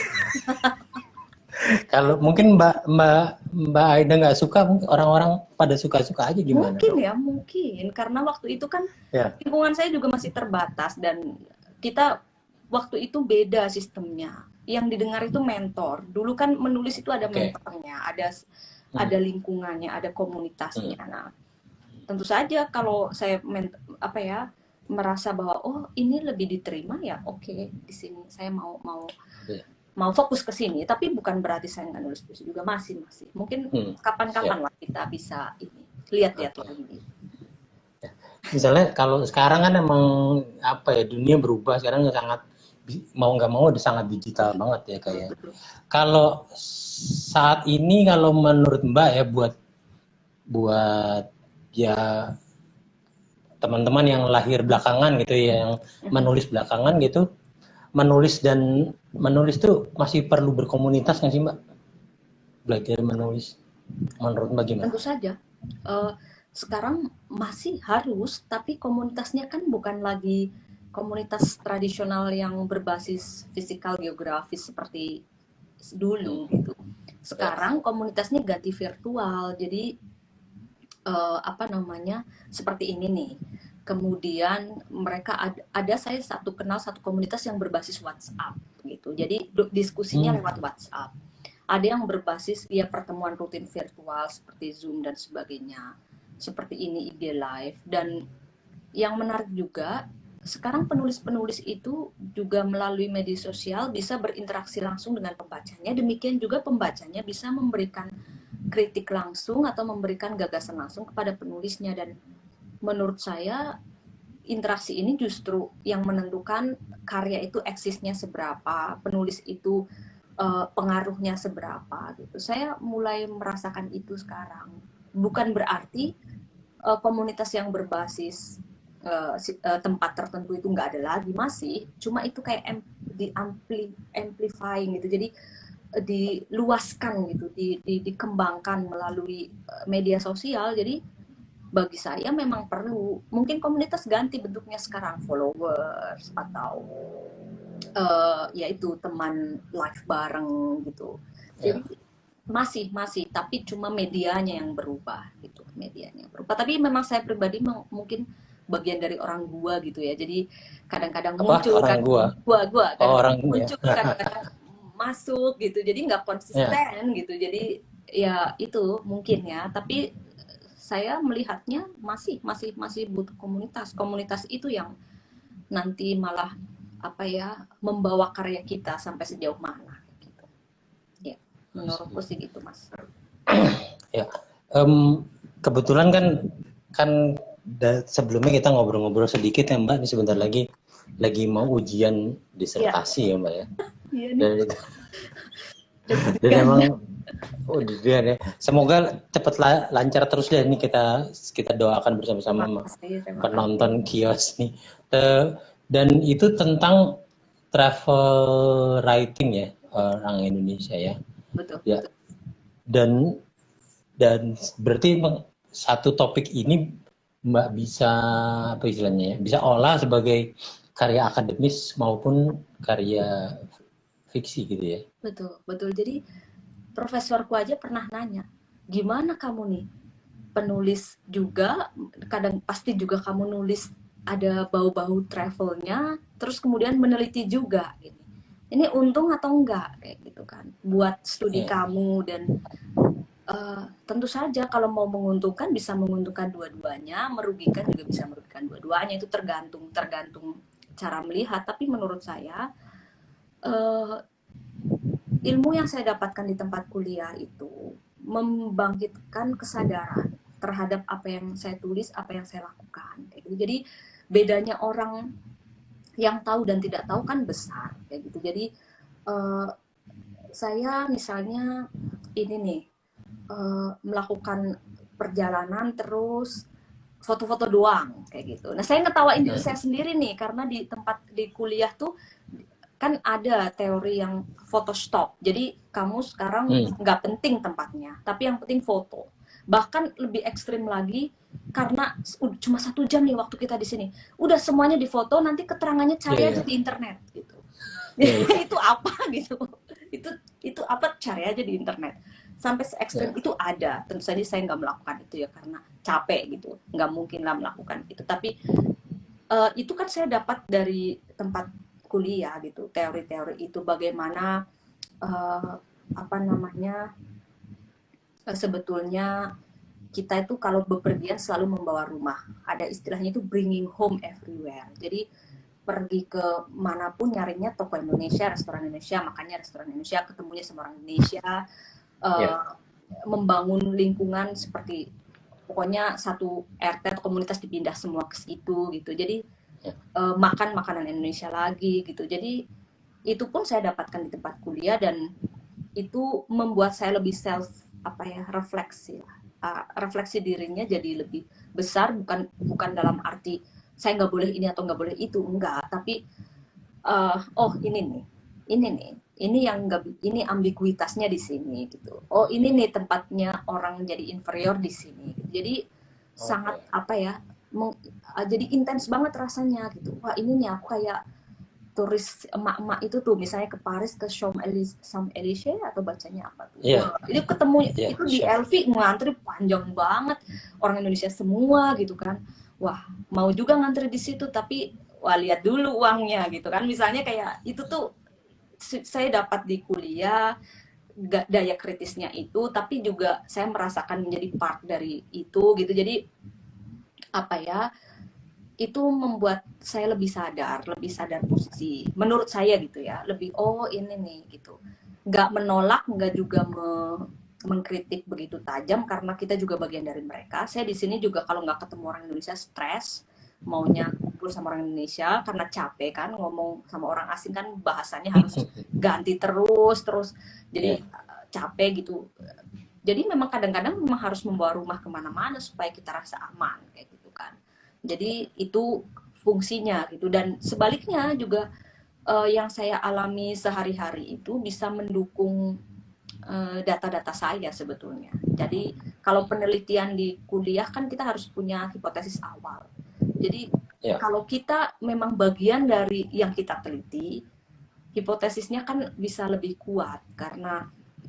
Kalau mungkin Mbak Aida nggak suka, mungkin orang-orang pada suka-suka aja gimana? Mungkin karena waktu itu kan lingkungan saya juga masih terbatas, dan kita waktu itu beda sistemnya. Yang didengar itu mentor. Dulu kan menulis itu ada mentornya, ada lingkungannya, ada komunitasnya. Nah, tentu saja kalau saya merasa bahwa ini lebih diterima, ya di sini saya mau fokus ke sini. Tapi bukan berarti saya nggak nulis puisi juga, masih mungkin kapan-kapan lah kita bisa lihat-lihat lagi. Misalnya kalau sekarang kan emang dunia berubah sekarang, sangat mau nggak mau udah sangat digital banget ya kayak. Kalau saat ini, kalau menurut Mbak ya, buat ya teman-teman yang lahir belakangan gitu ya, yang menulis belakangan gitu, menulis tuh masih perlu berkomunitas nggak sih Mbak? Belajar menulis, menurut Mbak gimana? Tentu saja. Sekarang masih harus, tapi komunitasnya kan bukan lagi komunitas tradisional yang berbasis fisikal geografis seperti dulu gitu. Sekarang komunitasnya ganti virtual, jadi seperti ini nih. Kemudian mereka saya kenal satu komunitas yang berbasis WhatsApp gitu. Jadi diskusinya lewat WhatsApp. Ada yang berbasis pertemuan rutin virtual seperti Zoom dan sebagainya. Seperti ini IG Live. Dan yang menarik juga, sekarang penulis-penulis itu juga melalui media sosial bisa berinteraksi langsung dengan pembacanya, demikian juga pembacanya bisa memberikan kritik langsung atau memberikan gagasan langsung kepada penulisnya. Dan menurut saya interaksi ini justru yang menentukan karya itu eksisnya seberapa, penulis itu pengaruhnya seberapa gitu. Saya mulai merasakan itu sekarang. Bukan berarti komunitas yang berbasis tempat tertentu itu nggak ada lagi, masih, cuma itu kayak amplifying gitu, jadi diluaskan gitu, dikembangkan melalui media sosial. Jadi bagi saya memang perlu, mungkin komunitas ganti bentuknya sekarang, followers atau yaitu teman live bareng gitu. Jadi masih tapi cuma medianya yang berubah gitu, medianya berubah. Tapi memang saya pribadi mungkin bagian dari orang gua gitu ya, jadi kadang-kadang muncul orang kan gua orang muncul kadang-kadang masuk gitu, jadi nggak konsisten gitu. Jadi ya itu mungkin ya, tapi saya melihatnya masih butuh komunitas itu yang nanti malah apa ya, membawa karya kita sampai sejauh mana gitu. Ya, menurutku sih gitu, Mas. Ya, kebetulan kan sebelumnya kita ngobrol-ngobrol sedikit ya Mbak, ini sebentar lagi mau ujian disertasi ya Mbak ya. Iya nih. Dan emang ya. Semoga cepat lancar terus deh, ini kita doakan bersama-sama penonton kios nih. Dan itu tentang travel writing ya, orang Indonesia ya. Betul. Ya. Dan berarti satu topik ini Mbak bisa apa istilahnya ya, bisa olah sebagai karya akademis maupun karya fiksi gitu ya. Betul. Jadi profesorku aja pernah nanya, gimana kamu nih penulis juga, kadang pasti juga kamu nulis ada bau-bau travelnya, terus kemudian meneliti juga ini untung atau enggak kayak gitu kan buat studi kamu. Dan tentu saja kalau mau menguntungkan bisa menguntungkan dua-duanya, merugikan juga bisa merugikan dua-duanya, itu tergantung cara melihat. Tapi menurut saya ilmu yang saya dapatkan di tempat kuliah itu membangkitkan kesadaran terhadap apa yang saya tulis, apa yang saya lakukan kayak gitu. Jadi bedanya orang yang tahu dan tidak tahu kan besar kayak gitu. Jadi saya misalnya ini nih melakukan perjalanan terus foto-foto doang kayak gitu. Nah, saya ngetawain diri saya sendiri nih, karena di tempat di kuliah tuh kan ada teori yang foto stop. Jadi kamu sekarang nggak penting tempatnya, tapi yang penting foto. Bahkan lebih ekstrim lagi, karena cuma 1 jam nih waktu kita di sini, udah semuanya difoto, nanti keterangannya cari aja di internet gitu. Itu apa gitu? Itu apa, cari aja di internet. Sampai se-ekstrim itu ada. Tentu saja saya nggak melakukan itu ya karena capek gitu, nggak mungkin lah melakukan itu. Tapi itu kan saya dapat dari tempat kuliah gitu, teori-teori itu, bagaimana sebetulnya kita itu kalau bepergian selalu membawa rumah. Ada istilahnya itu bringing home everywhere. Jadi pergi ke manapun nyarinya toko Indonesia, restoran Indonesia, makannya restoran Indonesia, ketemunya sama orang Indonesia, membangun lingkungan seperti pokoknya satu RT atau komunitas dipindah semua ke situ gitu. Jadi makan makanan Indonesia lagi gitu. Jadi itu pun saya dapatkan di tempat kuliah, dan itu membuat saya lebih refleksi dirinya jadi lebih besar, bukan dalam arti saya nggak boleh ini atau nggak boleh itu, enggak, tapi ini yang nggak, ini ambiguitasnya di sini gitu. Oh, ini nih tempatnya orang jadi inferior di sini. Jadi sangat jadi intens banget rasanya gitu. Wah, ini nih aku kayak turis emak-emak itu tuh, misalnya ke Paris, ke Champs-Élysées atau bacanya apa tuh. Jadi ketemu itu di LV, ngantri panjang banget, orang Indonesia semua gitu kan. Wah, mau juga ngantri di situ, tapi wah, lihat dulu uangnya gitu kan. Misalnya kayak itu tuh saya dapat di kuliah, daya kritisnya itu, tapi juga saya merasakan menjadi part dari itu gitu. Jadi itu membuat saya lebih sadar posisi. Menurut saya gitu ya, lebih oh ini nih gitu. Nggak menolak, nggak juga mengkritik begitu tajam karena kita juga bagian dari mereka. Saya di sini juga kalau nggak ketemu orang Indonesia stres, maunya kumpul sama orang Indonesia karena capek kan ngomong sama orang asing kan bahasanya harus ganti terus. Jadi Ya, capek gitu. Jadi memang kadang-kadang memang harus membawa rumah kemana-mana supaya kita rasa aman kayak gitu kan. Jadi itu fungsinya gitu dan sebaliknya juga yang saya alami sehari-hari itu bisa mendukung data-data saya sebetulnya. Jadi kalau penelitian di kuliah kan kita harus punya hipotesis awal. Jadi ya, kalau kita memang bagian dari yang kita teliti, hipotesisnya kan bisa lebih kuat karena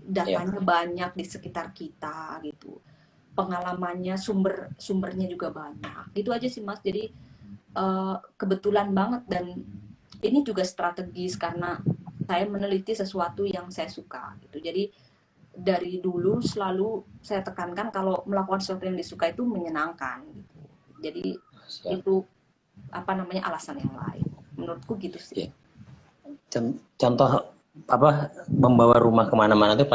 ya. datanya banyak di sekitar kita gitu. Pengalamannya, sumbernya juga banyak. Gitu aja sih Mas. Jadi kebetulan banget dan ini juga strategis karena saya meneliti sesuatu yang saya suka gitu. Jadi dari dulu selalu saya tekankan kalau melakukan sesuatu yang disuka itu menyenangkan gitu. Jadi Siap. itu apa namanya alasan yang lain. Menurutku gitu sih. Ya. Contoh apa membawa rumah kemana-mana itu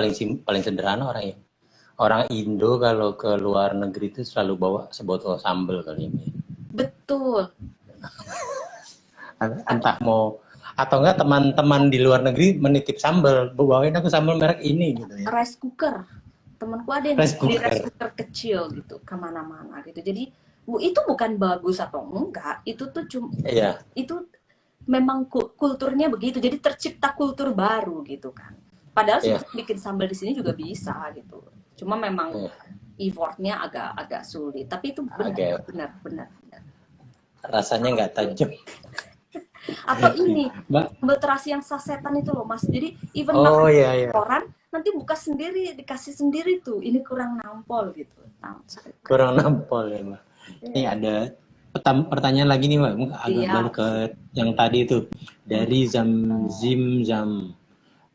paling sederhana orang ya. Orang Indo kalau ke luar negeri itu selalu bawa sebotol sambal kali ini. Betul. Entah mau atau enggak teman-teman di luar negeri menitip sambal, bawain aku sambal merek ini gitu ya. Rice cooker. Temanku ada yang Rice beli rice cooker. cooker kecil gitu kemana-mana gitu. Jadi itu bukan bagus atau enggak, itu tuh cuma Iya, itu memang kulturnya begitu. Jadi tercipta kultur baru gitu kan. Padahal iya, sebenarnya bikin sambal di sini juga bisa gitu. Cuma memang iya. effortnya agak sulit. Tapi itu benar, Agak benar, benar, benar. rasanya nggak tajam. Atau ini Mbak, sambal terasi yang sasetan itu loh Mas. Jadi even oh makan iya iya, koran nanti buka sendiri, dikasih sendiri tuh. Ini kurang nampol gitu. Nah, kurang nampol ya Mbak. Ini ya. ada pertanyaan lagi nih Mbak, agak balik Siap, ke siap. yang tadi itu dari Zam.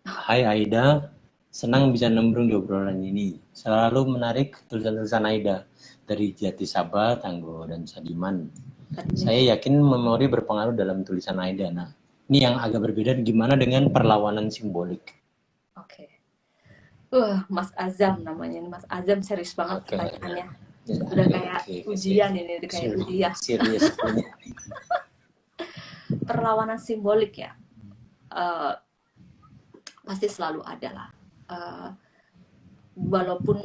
Hai Aida, senang bisa nembrung di obrolan ini. Selalu menarik tulisan-tulisan Aida dari Jati Sabah, Tangguh, dan Sadiman. Saya yakin memori berpengaruh dalam tulisan Aida. Nah, ini yang agak berbeda gimana dengan perlawanan simbolik. Oke. Mas Azam namanya. Mas Azam serius banget Oke, pertanyaannya. ya, Udah kayak oke, ujian ini, udah kayak ujian. serius punya. Perlawanan simbolik ya. Uh, pasti selalu ada lah. Walaupun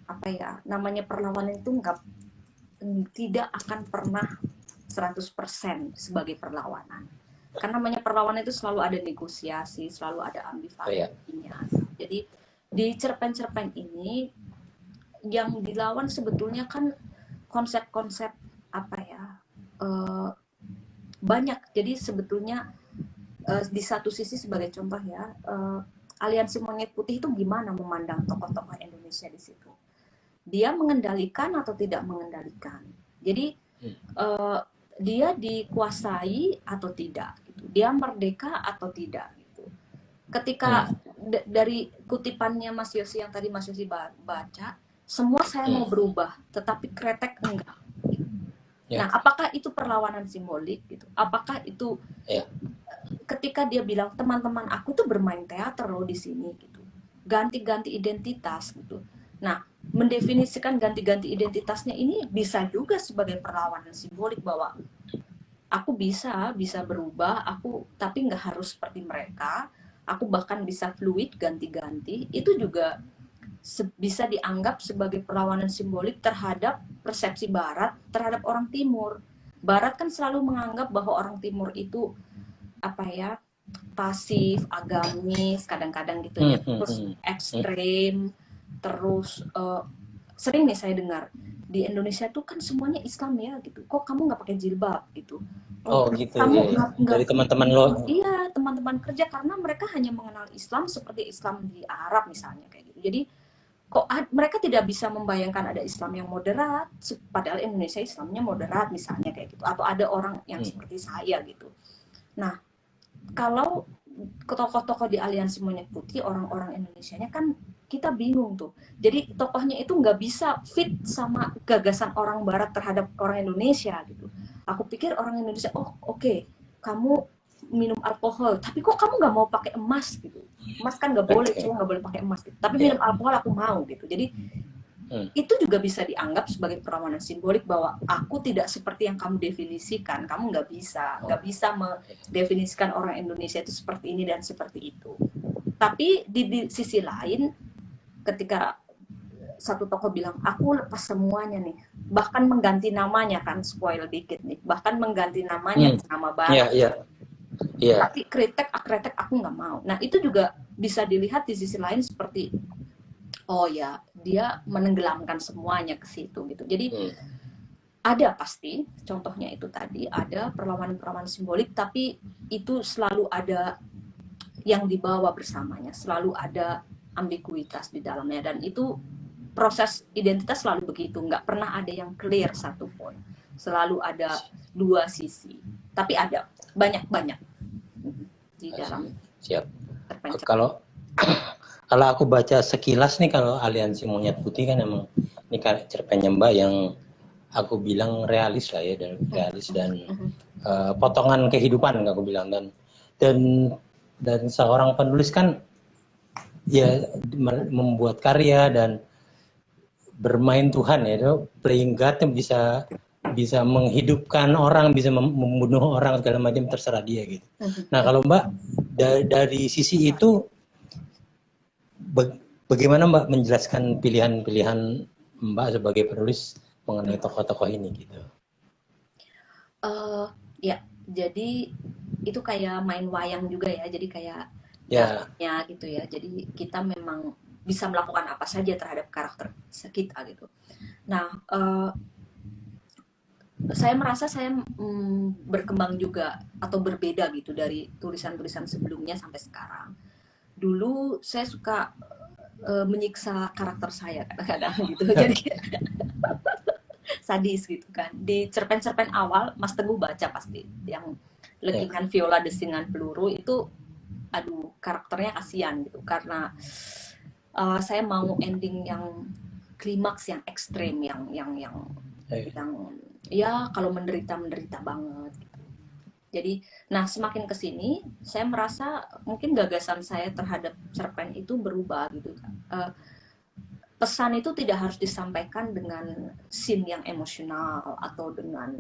apa ya, namanya perlawanan itu tidak akan pernah 100% sebagai perlawanan. Karena namanya perlawanan itu selalu ada negosiasi, selalu ada ambivalensinya. Jadi di cerpen-cerpen ini yang dilawan sebetulnya kan konsep-konsep apa ya banyak. Jadi sebetulnya di satu sisi sebagai contoh ya, Aliansi Monyet Putih itu gimana memandang tokoh-tokoh Indonesia di situ? Dia mengendalikan atau tidak mengendalikan? Jadi dia dikuasai atau tidak? Gitu. Dia merdeka atau tidak? Gitu. Ketika dari kutipannya Mas Yosi yang tadi Mas Yosi baca, semua saya mau berubah, tetapi kretek enggak. Nah, apakah itu perlawanan simbolik gitu? Apakah itu ketika dia bilang teman-teman aku tuh bermain teater loh di sini gitu, ganti-ganti identitas gitu. Nah, mendefinisikan ganti-ganti identitasnya ini bisa juga sebagai perlawanan simbolik bahwa aku bisa berubah, aku tapi nggak harus seperti mereka, aku bahkan bisa fluid ganti-ganti. Itu juga bisa dianggap sebagai perlawanan simbolik terhadap persepsi Barat terhadap orang Timur. Barat kan selalu menganggap bahwa orang Timur itu apa ya, pasif, agamis, kadang-kadang gitu ya, terus ekstrem, terus sering nih saya dengar di Indonesia tuh kan semuanya Islam ya gitu, kok kamu nggak pakai jilbab gitu, Oh gitu kamu ya. nggak Dari teman-teman lo. iya teman-teman kerja karena mereka hanya mengenal Islam seperti Islam di Arab misalnya kayak gitu. Jadi kok mereka tidak bisa membayangkan ada Islam yang moderat, padahal Indonesia Islamnya moderat misalnya kayak gitu, atau ada orang yang seperti saya gitu. Nah, kalau tokoh-tokoh di Aliansi Monyet Putih, orang-orang Indonesianya kan kita bingung tuh. Jadi tokohnya itu nggak bisa fit sama gagasan orang Barat terhadap orang Indonesia gitu. Aku pikir orang Indonesia, oh oke, kamu minum alkohol, tapi kok kamu nggak mau pakai emas gitu? Emas kan nggak boleh, cowok nggak boleh pakai emas. Gitu. Tapi minum alkohol aku mau gitu. Jadi itu juga bisa dianggap sebagai perlawanan simbolik bahwa aku tidak seperti yang kamu definisikan. Kamu nggak bisa mendefinisikan orang Indonesia itu seperti ini dan seperti itu. Tapi di sisi lain, ketika satu tokoh bilang, aku lepas semuanya nih, bahkan mengganti namanya, kan spoil dikit nih, bahkan mengganti namanya nama barat. Tapi kritik aku nggak mau. Nah itu juga bisa dilihat di sisi lain seperti, oh ya, dia menenggelamkan semuanya ke situ gitu. Jadi ada pasti, contohnya itu tadi, ada perlawanan-perlawanan simbolik, tapi itu selalu ada yang dibawa bersamanya, selalu ada ambiguitas di dalamnya, dan itu proses identitas selalu begitu, nggak pernah ada yang clear satupun, selalu ada dua sisi, tapi ada banyak di dalam. Siap. Kalau aku baca sekilas nih, kalau Aliansi Monyet Putih kan emang ini cerpennya Mbak yang aku bilang realis lah ya, dan realis dan potongan kehidupan aku bilang, dan seorang penulis kan ya membuat karya dan bermain Tuhan ya, itu playing God yang bisa menghidupkan orang, bisa membunuh orang segala macam, terserah dia gitu. Nah kalau Mbak dari sisi itu bagaimana Mbak menjelaskan pilihan-pilihan Mbak sebagai penulis mengenai tokoh-tokoh ini gitu? Ya, jadi itu kayak main wayang juga ya, jadi kayak ya gitu ya. Jadi kita memang bisa melakukan apa saja terhadap karakter kita gitu. Nah, saya merasa saya berkembang juga atau berbeda gitu dari tulisan-tulisan sebelumnya sampai sekarang. Dulu saya suka menyiksa karakter saya kadang-kadang gitu, jadi sadis gitu kan. Di cerpen-cerpen awal Mas Teguh baca pasti, yang Lekingan Viola Desingan Peluru itu, aduh karakternya kasihan gitu, karena saya mau ending yang klimaks yang ekstrem, yang ya kalau menderita banget gitu. Jadi, nah semakin kesini saya merasa mungkin gagasan saya terhadap cerpen itu berubah gitu. Pesan itu tidak harus disampaikan dengan scene yang emosional atau dengan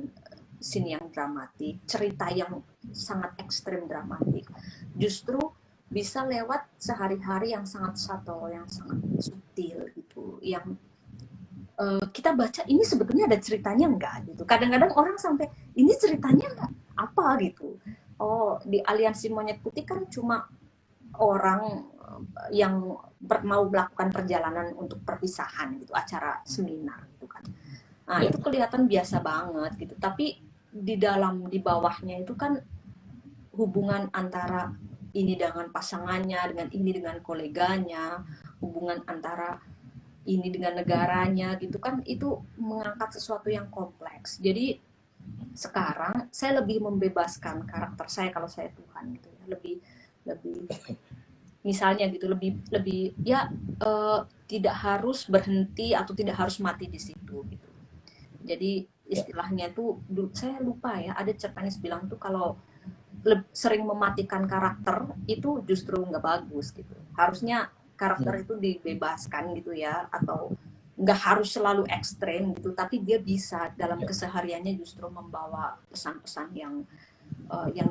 scene yang dramatik, cerita yang sangat ekstrem dramatik. Justru bisa lewat sehari-hari yang sangat subtle, yang sangat subtil gitu, yang kita baca ini sebetulnya ada ceritanya enggak gitu. Kadang-kadang orang sampai ini ceritanya apa gitu. Oh, di Aliansi Monyet Putih kan cuma orang yang mau melakukan perjalanan untuk perpisahan gitu, acara seminar gitu kan. Nah, itu kelihatan biasa banget gitu. Tapi di bawahnya itu kan hubungan antara ini dengan pasangannya, dengan ini dengan koleganya, hubungan antara ini dengan negaranya gitu kan, itu mengangkat sesuatu yang kompleks. Jadi sekarang saya lebih membebaskan karakter saya kalau saya Tuhan gitu ya, lebih misalnya gitu, lebih ya tidak harus berhenti atau tidak harus mati di situ gitu. Jadi istilahnya tuh saya lupa ya, ada cerpenis bilang tuh kalau sering mematikan karakter itu justru nggak bagus gitu. Harusnya karakter itu dibebaskan gitu ya, atau nggak harus selalu ekstrem gitu, tapi dia bisa dalam kesehariannya justru membawa pesan-pesan yang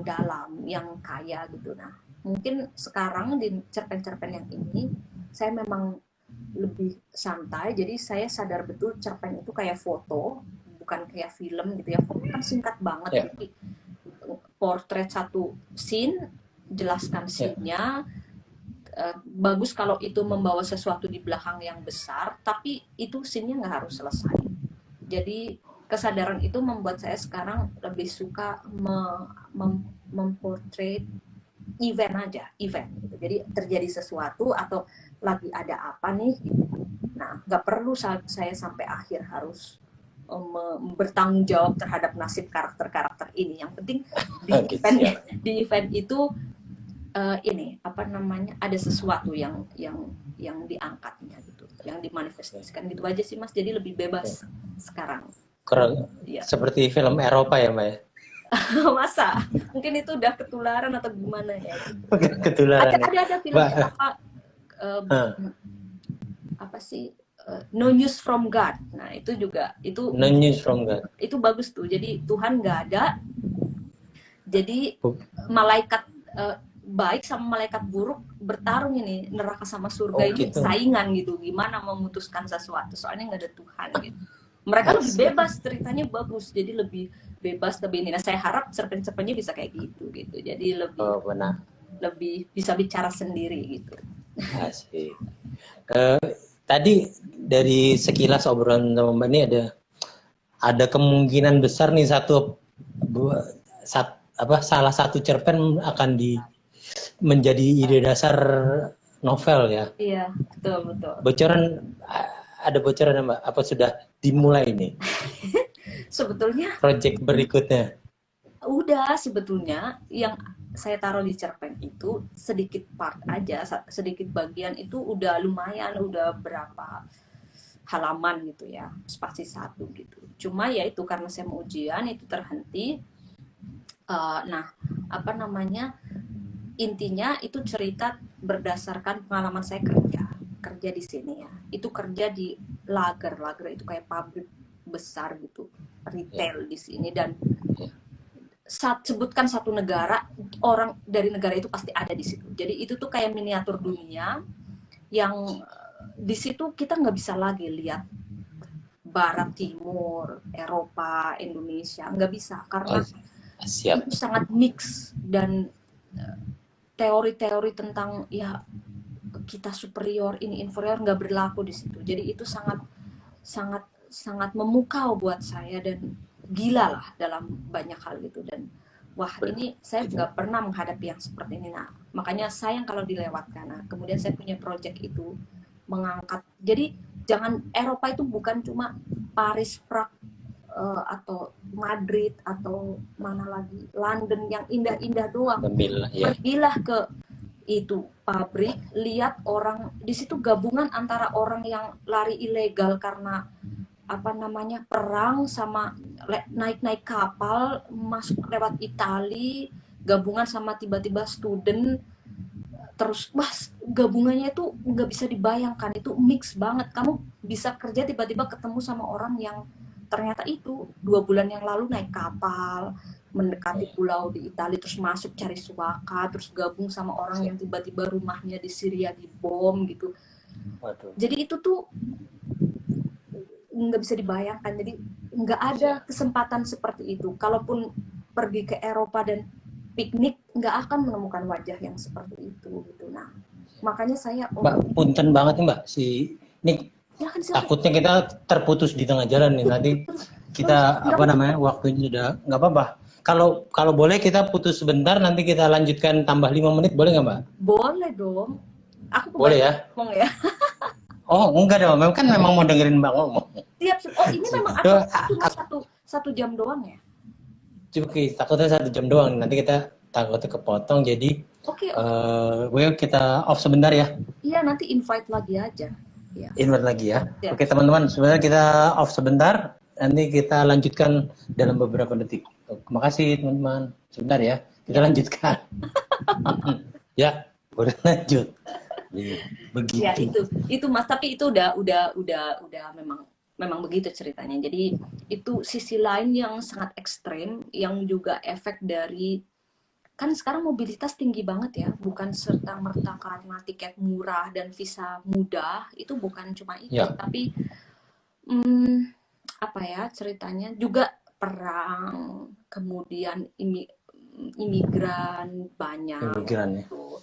dalam, yang kaya gitu. Nah, mungkin sekarang di cerpen-cerpen yang ini saya memang lebih santai, jadi saya sadar betul cerpen itu kayak foto, bukan kayak film gitu ya. Foto kan singkat banget, jadi portret satu scene, jelaskan scene-nya. Bagus kalau itu membawa sesuatu di belakang yang besar, tapi itu scene-nya nggak harus selesai. Jadi kesadaran itu membuat saya sekarang lebih suka memportrait event aja, event gitu. Jadi terjadi sesuatu atau lagi ada apa nih gitu. Nah, nggak perlu saya sampai akhir harus bertanggung jawab terhadap nasib karakter-karakter ini. Yang penting di event itu ini apa namanya, ada sesuatu yang diangkatnya gitu, yang dimanifestasikan gitu aja sih Mas. Jadi lebih bebas sekarang. Kurang Ya. seperti film Eropa ya, Mbak ya? Masa? Mungkin itu udah ketularan atau gimana ya? Ketularan ya. Ada film Mbak, Eropa apa sih? No News from God. Nah, itu juga No News from God. itu bagus tuh. Jadi Tuhan nggak ada. Jadi malaikat baik sama malaikat buruk bertarung ini, neraka sama surga ini gitu. saingan gitu. Gimana memutuskan sesuatu? Soalnya nggak ada Tuhan gitu. Mereka lebih bebas, ceritanya bagus. Jadi lebih bebas, lebih ini. Nah, saya harap cerpen-cerpennya bisa kayak gitu. Jadi lebih bisa bicara sendiri gitu. Asik. Tadi dari sekilas obrolan sama Mbak ini ada kemungkinan besar nih salah satu cerpen akan menjadi ide dasar novel ya. Iya, betul. Ada bocoran Mbak? Apa sudah dimulai nih? Sebetulnya project berikutnya. Udah, sebetulnya yang saya taruh di cerpen itu sedikit part aja, sedikit bagian itu udah lumayan, udah berapa halaman gitu ya, spasi 1 gitu. Cuma ya itu karena saya mau ujian itu terhenti. Nah, apa namanya, intinya itu cerita berdasarkan pengalaman saya kerja di sini ya. Itu kerja di lager itu kayak pabrik besar gitu, retail di sini. Dan sebutkan satu negara, orang dari negara itu pasti ada di situ. Jadi itu tuh kayak miniatur dunia yang di situ kita nggak bisa lagi lihat Barat, Timur, Eropa, Indonesia, nggak bisa karena itu sangat mix. Dan teori-teori tentang ya kita superior, ini inferior nggak berlaku di situ. Jadi itu sangat memukau buat saya dan gila lah dalam banyak hal gitu. Dan wah, ini saya nggak pernah menghadapi yang seperti ini. Nah, makanya sayang kalau dilewatkan. Nah, kemudian saya punya project itu mengangkat. Jadi jangan, Eropa itu bukan cuma Paris, Prague, atau Madrid atau mana lagi, London yang indah-indah doang. Pergilah ke itu pabrik, lihat orang di situ, gabungan antara orang yang lari ilegal karena apa namanya perang sama naik kapal masuk lewat Itali, gabungan sama tiba-tiba student, terus gabungannya itu nggak bisa dibayangkan, itu mix banget. Kamu bisa kerja tiba-tiba ketemu sama orang yang ternyata itu 2 bulan yang lalu naik kapal mendekati pulau di Italia, terus masuk cari suaka, terus gabung sama orang yang tiba-tiba rumahnya di Syria dibom gitu. Jadi itu tuh nggak bisa dibayangkan. Jadi nggak ada kesempatan seperti itu. Kalaupun pergi ke Eropa dan piknik, nggak akan menemukan wajah yang seperti itu gitu. Nah, makanya saya Mbak, punten banget nih Mbak, ini takutnya kita terputus di tengah jalan nih. Nanti kita waktunya udah nggak apa-apa. Kalau boleh kita putus sebentar, nanti kita lanjutkan tambah 5 menit, boleh nggak Mbak? Boleh dong. Aku boleh ya? Ngomong ya. Oh, enggak dong, kan memang mau dengerin Mbak ngomong. Siap. Oh, ini memang cuma satu jam doang ya? Oke, takutnya 1 jam doang. Nanti kita takutnya kepotong, jadi kita off sebentar ya. Iya, nanti invite lagi aja. Ya. Invite lagi ya. Oke teman-teman, sebenarnya kita off sebentar. Nanti kita lanjutkan dalam beberapa detik. Terima kasih teman-teman. Sebentar ya, kita lanjutkan. Ya, boleh lanjut. Begitu. Ya itu Mas, tapi itu udah memang begitu ceritanya. Jadi itu sisi lain yang sangat ekstrem, yang juga efek dari, kan sekarang mobilitas tinggi banget ya, bukan serta-merta karena tiket murah dan visa mudah, itu bukan cuma itu, tapi apa ya ceritanya, juga perang, kemudian imigran banyak. Gitu.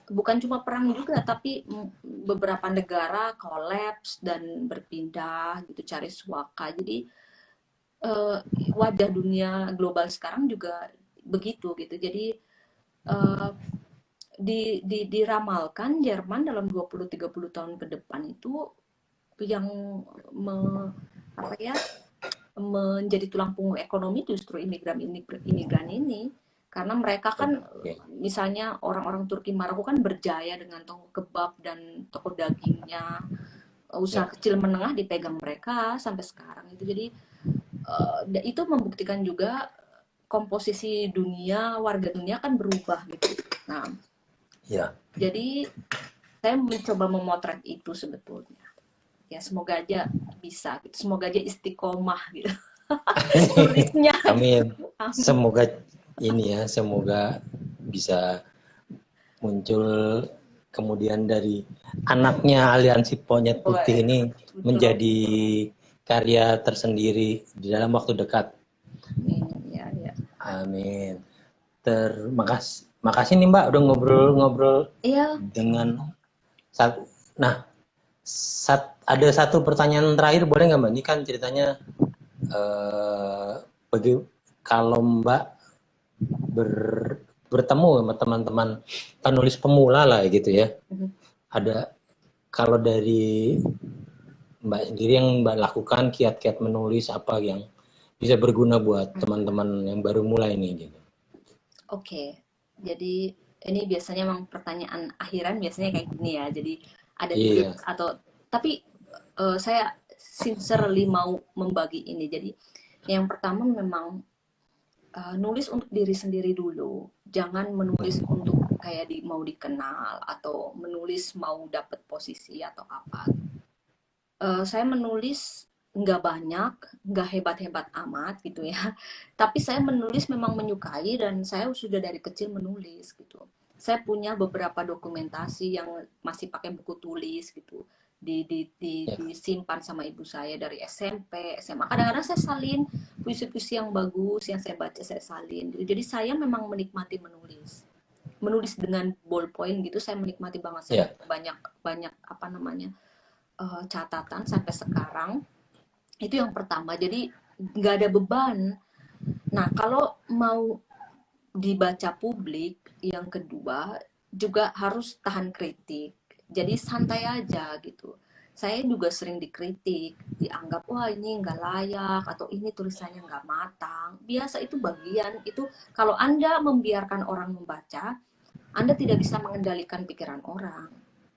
Bukan cuma perang juga, tapi beberapa negara kolaps dan berpindah gitu, cari suaka. Jadi wajah dunia global sekarang juga begitu gitu. Jadi diramalkan Jerman dalam 20-30 tahun ke depan itu yang menjadi tulang punggung ekonomi justru imigran ini, karena mereka kan misalnya orang-orang Turki Maroko kan berjaya dengan toko kebab dan toko dagingnya, usaha Ya. kecil menengah dipegang mereka sampai sekarang itu. Jadi itu membuktikan juga komposisi dunia, warga dunia kan berubah gitu. Nah, Ya. jadi saya mencoba memotret itu sebetulnya. Ya semoga aja bisa gitu. Semoga aja istiqomah gitu. Tulisnya Amin. gitu. Amin. Semoga ini ya, semoga bisa muncul kemudian dari anaknya Aliansi Monyet Putih ini Betul. menjadi karya tersendiri di dalam waktu dekat. Amin. Ya, ya. Amin. Makasih nih Mbak udah ngobrol-ngobrol Iya. dengan nah, ada satu pertanyaan terakhir boleh nggak Mbak? Ini kan ceritanya bagi kalau Mbak bertemu sama teman-teman penulis pemula lah gitu ya. Ada kalau dari Mbak sendiri yang Mbak lakukan kiat-kiat menulis apa yang bisa berguna buat teman-teman yang baru mulai nih gitu. Oke. Jadi ini biasanya memang pertanyaan akhiran biasanya kayak gini ya. Jadi ada Iya. tips atau tapi saya sincerely mau membagi ini. Jadi yang pertama memang nulis untuk diri sendiri dulu. Jangan menulis untuk kayak mau dikenal atau menulis mau dapat posisi atau apa. Saya menulis nggak banyak, nggak hebat-hebat amat gitu ya. Tapi saya menulis memang menyukai dan saya sudah dari kecil menulis gitu. Saya punya beberapa dokumentasi yang masih pakai buku tulis gitu. Ya. Disimpan sama ibu saya dari SMP, SMA. Kadang-kadang saya salin puisi-puisi yang bagus yang saya baca saya salin gitu. Jadi saya memang menikmati menulis. Menulis dengan ballpoint gitu saya menikmati banget. Saya Ya. banyak banyak apa namanya catatan sampai sekarang. Itu yang pertama. Jadi nggak ada beban. Nah, kalau mau dibaca publik, yang kedua juga harus tahan kritik. Jadi santai aja gitu. Saya juga sering dikritik, dianggap wah ini nggak layak atau ini tulisannya nggak matang. Biasa itu bagian itu kalau Anda membiarkan orang membaca, Anda tidak bisa mengendalikan pikiran orang.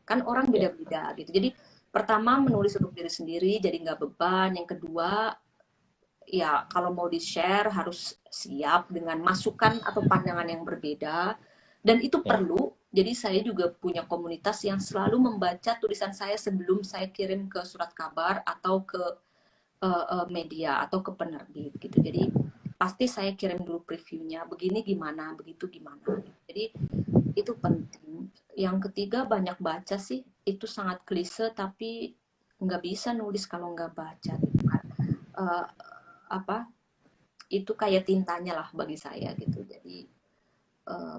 Kan orang Ya. beda-beda gitu. Jadi pertama menulis untuk diri sendiri jadi nggak beban. Yang kedua ya kalau mau di-share harus siap dengan masukan atau pandangan yang berbeda dan itu Ya. perlu. Jadi saya juga punya komunitas yang selalu membaca tulisan saya sebelum saya kirim ke surat kabar atau ke media atau ke penerbit gitu. Jadi pasti saya kirim dulu previewnya, begini gimana, begitu gimana. Jadi itu penting. Yang ketiga banyak baca sih, itu sangat klise tapi nggak bisa nulis kalau nggak baca gitu kan. Uh, apa itu kayak tintanya lah bagi saya gitu. Jadi uh,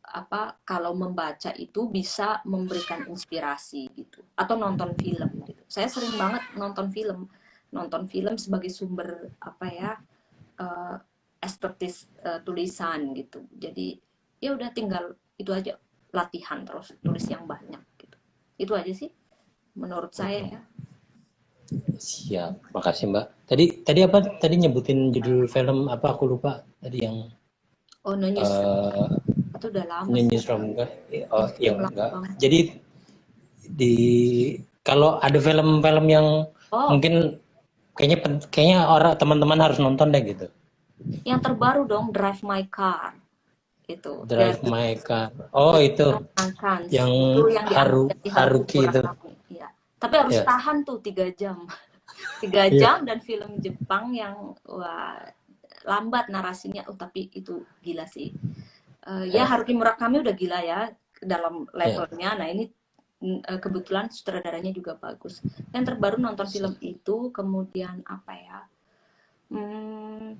apa kalau membaca itu bisa memberikan inspirasi gitu atau nonton film gitu. Saya sering banget nonton film sebagai sumber apa ya uh, estetis tulisan gitu. Jadi ya udah tinggal itu aja latihan terus tulis yang banyak gitu. Itu aja sih menurut saya ya. Siap, makasih Mbak. Tadi apa? Tadi nyebutin judul film apa? Aku lupa. Tadi yang Oh, no newsroom itu udah lama sih. Newsroom enggak? Oh, yang Newsroom lama enggak. banget. Jadi di kalau ada film-film yang Oh, mungkin kayaknya orang teman-teman harus nonton deh gitu. yang terbaru dong Drive My Car itu Drive dari My Car. Oh, itu Kans yang itu yang diambil dari Haruki Haruki itu. Murakami. Iya. Tapi harus Ya, tahan tuh 3 jam. 3 jam iya, dan film Jepang yang wah lambat narasinya. Oh tapi itu gila sih. Ya ya, Haruki Murakami udah gila ya dalam ya. levelnya. Nah ini kebetulan sutradaranya juga bagus. Yang terbaru nonton film itu, kemudian apa ya? Hmm,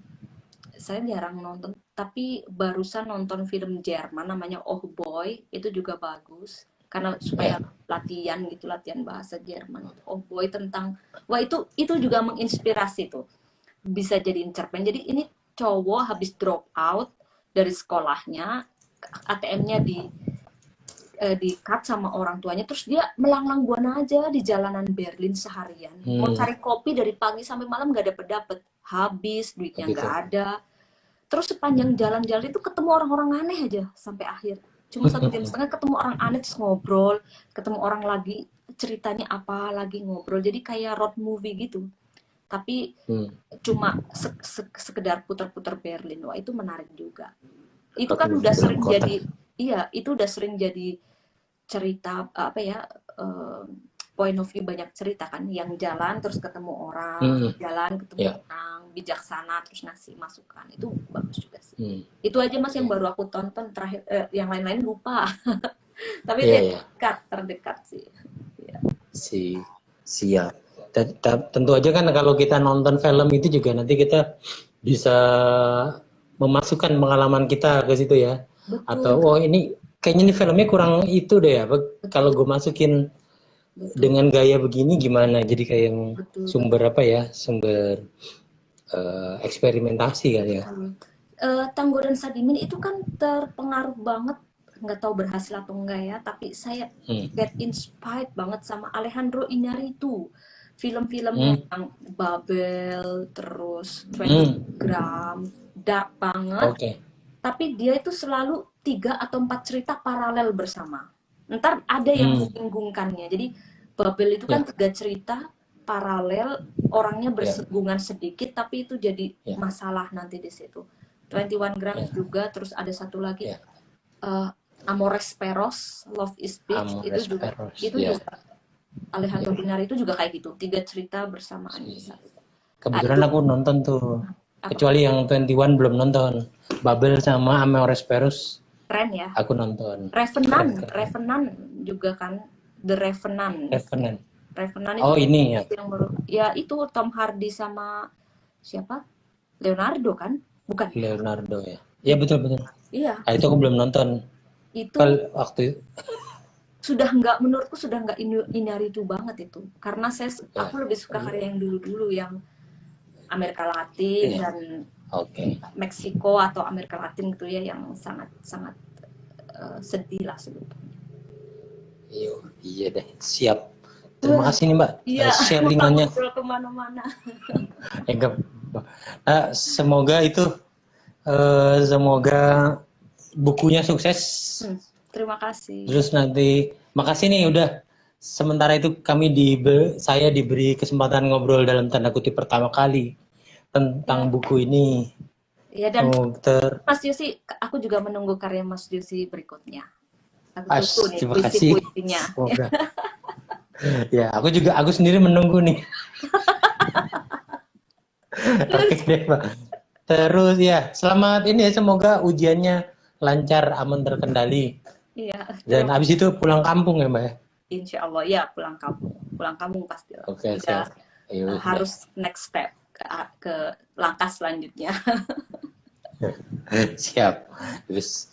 saya jarang nonton, tapi barusan nonton film Jerman namanya Oh Boy, itu juga bagus. Karena supaya Ya. latihan gitu, latihan bahasa Jerman. Oh Boy tentang, wah itu juga menginspirasi tuh. Bisa jadiin cerpen. Jadi ini cowok habis drop out dari sekolahnya, ATM-nya di cut sama orang tuanya, terus dia melanglang buana aja di jalanan Berlin seharian, mau cari kopi dari pagi sampai malam gak dapet habis duitnya Begitu. nggak ada, terus sepanjang jalan-jalan itu ketemu orang-orang aneh aja sampai akhir, cuma 1,5 jam ketemu orang aneh terus ngobrol, ketemu orang lagi ceritanya apa, lagi ngobrol. Jadi kayak road movie gitu. Tapi cuma sekedar putar-putar Berlin. Wah, itu menarik juga. Itu kan udah sering jadi, iya, itu udah sering jadi cerita apa ya, point of view banyak cerita kan, yang jalan terus ketemu orang, jalan ketemu orang bijaksana terus ngasih masukan. Itu bagus juga sih. Itu aja Mas yang baru aku tonton terakhir, yang lain-lain lupa. Tapi terdekat sih. Siap. Tentu aja kan kalau kita nonton film itu juga nanti kita bisa memasukkan pengalaman kita ke situ ya. Betul. Atau ini kayaknya ini filmnya kurang itu deh ya. Kalau gue masukin dengan gaya begini gimana? Jadi kayak sumber apa ya? Sumber eksperimentasi kali ya. Tango dan Sadimin itu kan terpengaruh banget, nggak tahu berhasil atau enggak ya, tapi saya get inspired banget sama Alejandro Iñárritu. Film-filmnya yang Babel, terus 20 gram, dark banget. Tapi dia itu selalu 3 atau 4 cerita paralel bersama. Ntar ada yang membingungkannya. Jadi Babel itu kan 3 cerita paralel, orangnya bersinggungan sedikit, tapi itu jadi masalah nanti di situ. 21 Grams juga, terus ada satu lagi Amores Perros, Love is Bitch, itu juga Alejandro Iñárritu juga kayak gitu, 3 cerita bersamaan. Kebetulan aku nonton tuh, kecuali yang 21 belum nonton. Babel sama Amores Perros keren ya, aku nonton. Revenant juga kan, The Revenant itu ini ya, yang baru ya, itu Tom Hardy sama siapa, Leonardo kan, bukan Leonardo ya betul iya. Itu aku belum nonton itu waktu menurutku sudah nggak Iñárritu banget itu, karena aku lebih suka karya yang dulu yang Amerika Latin dan Meksiko atau Amerika Latin gitu ya, yang sangat sedih lah sebetulnya. Iya deh, siap. Terima kasih nih Mbak, sharingannya. Kemana-mana. Semoga semoga bukunya sukses. Terima kasih. Terus nanti, makasih nih udah. Sementara itu saya diberi kesempatan ngobrol dalam tanda kutip pertama kali tentang buku ini. Ya, dan Mas Yusi, aku juga menunggu karya Mas Yusi berikutnya. Aku tunggu nih puisi-puisinya. Ya, aku sendiri menunggu nih. Oke deh, Pak. Terus ya, selamat ini ya, semoga ujiannya lancar, aman, terkendali. Iya. Dan habis itu pulang kampung ya, Mbak ya? Insya Allah ya, pulang kampung pasti. Oke, siap. Harus next step ke langkah selanjutnya. Siap. Terus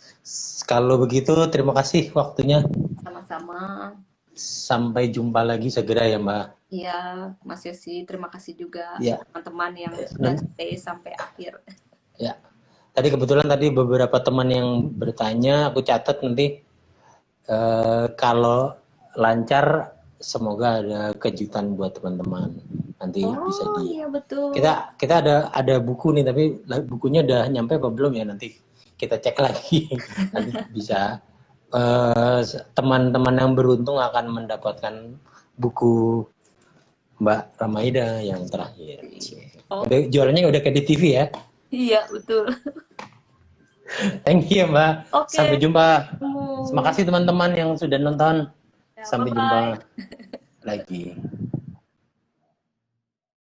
kalau begitu terima kasih waktunya. Sama-sama. Sampai jumpa lagi segera ya Mbak. Iya, Mas Yosi, terima kasih juga teman-teman yang sudah stay sampai akhir. Ya. Tadi kebetulan beberapa teman yang bertanya, aku catat nanti kalau lancar semoga ada kejutan buat teman-teman. Nanti bisa iya betul. Kita ada buku nih, tapi bukunya udah nyampe apa belum ya, nanti kita cek lagi. Nanti bisa teman-teman yang beruntung akan mendapatkan buku Mbak Ramaida yang terakhir. Jualannya udah kayak di TV ya? Iya betul. Thank you Mbak. Sampai jumpa. Terima Terima kasih teman-teman yang sudah nonton. Ya, sampai jumpa lagi.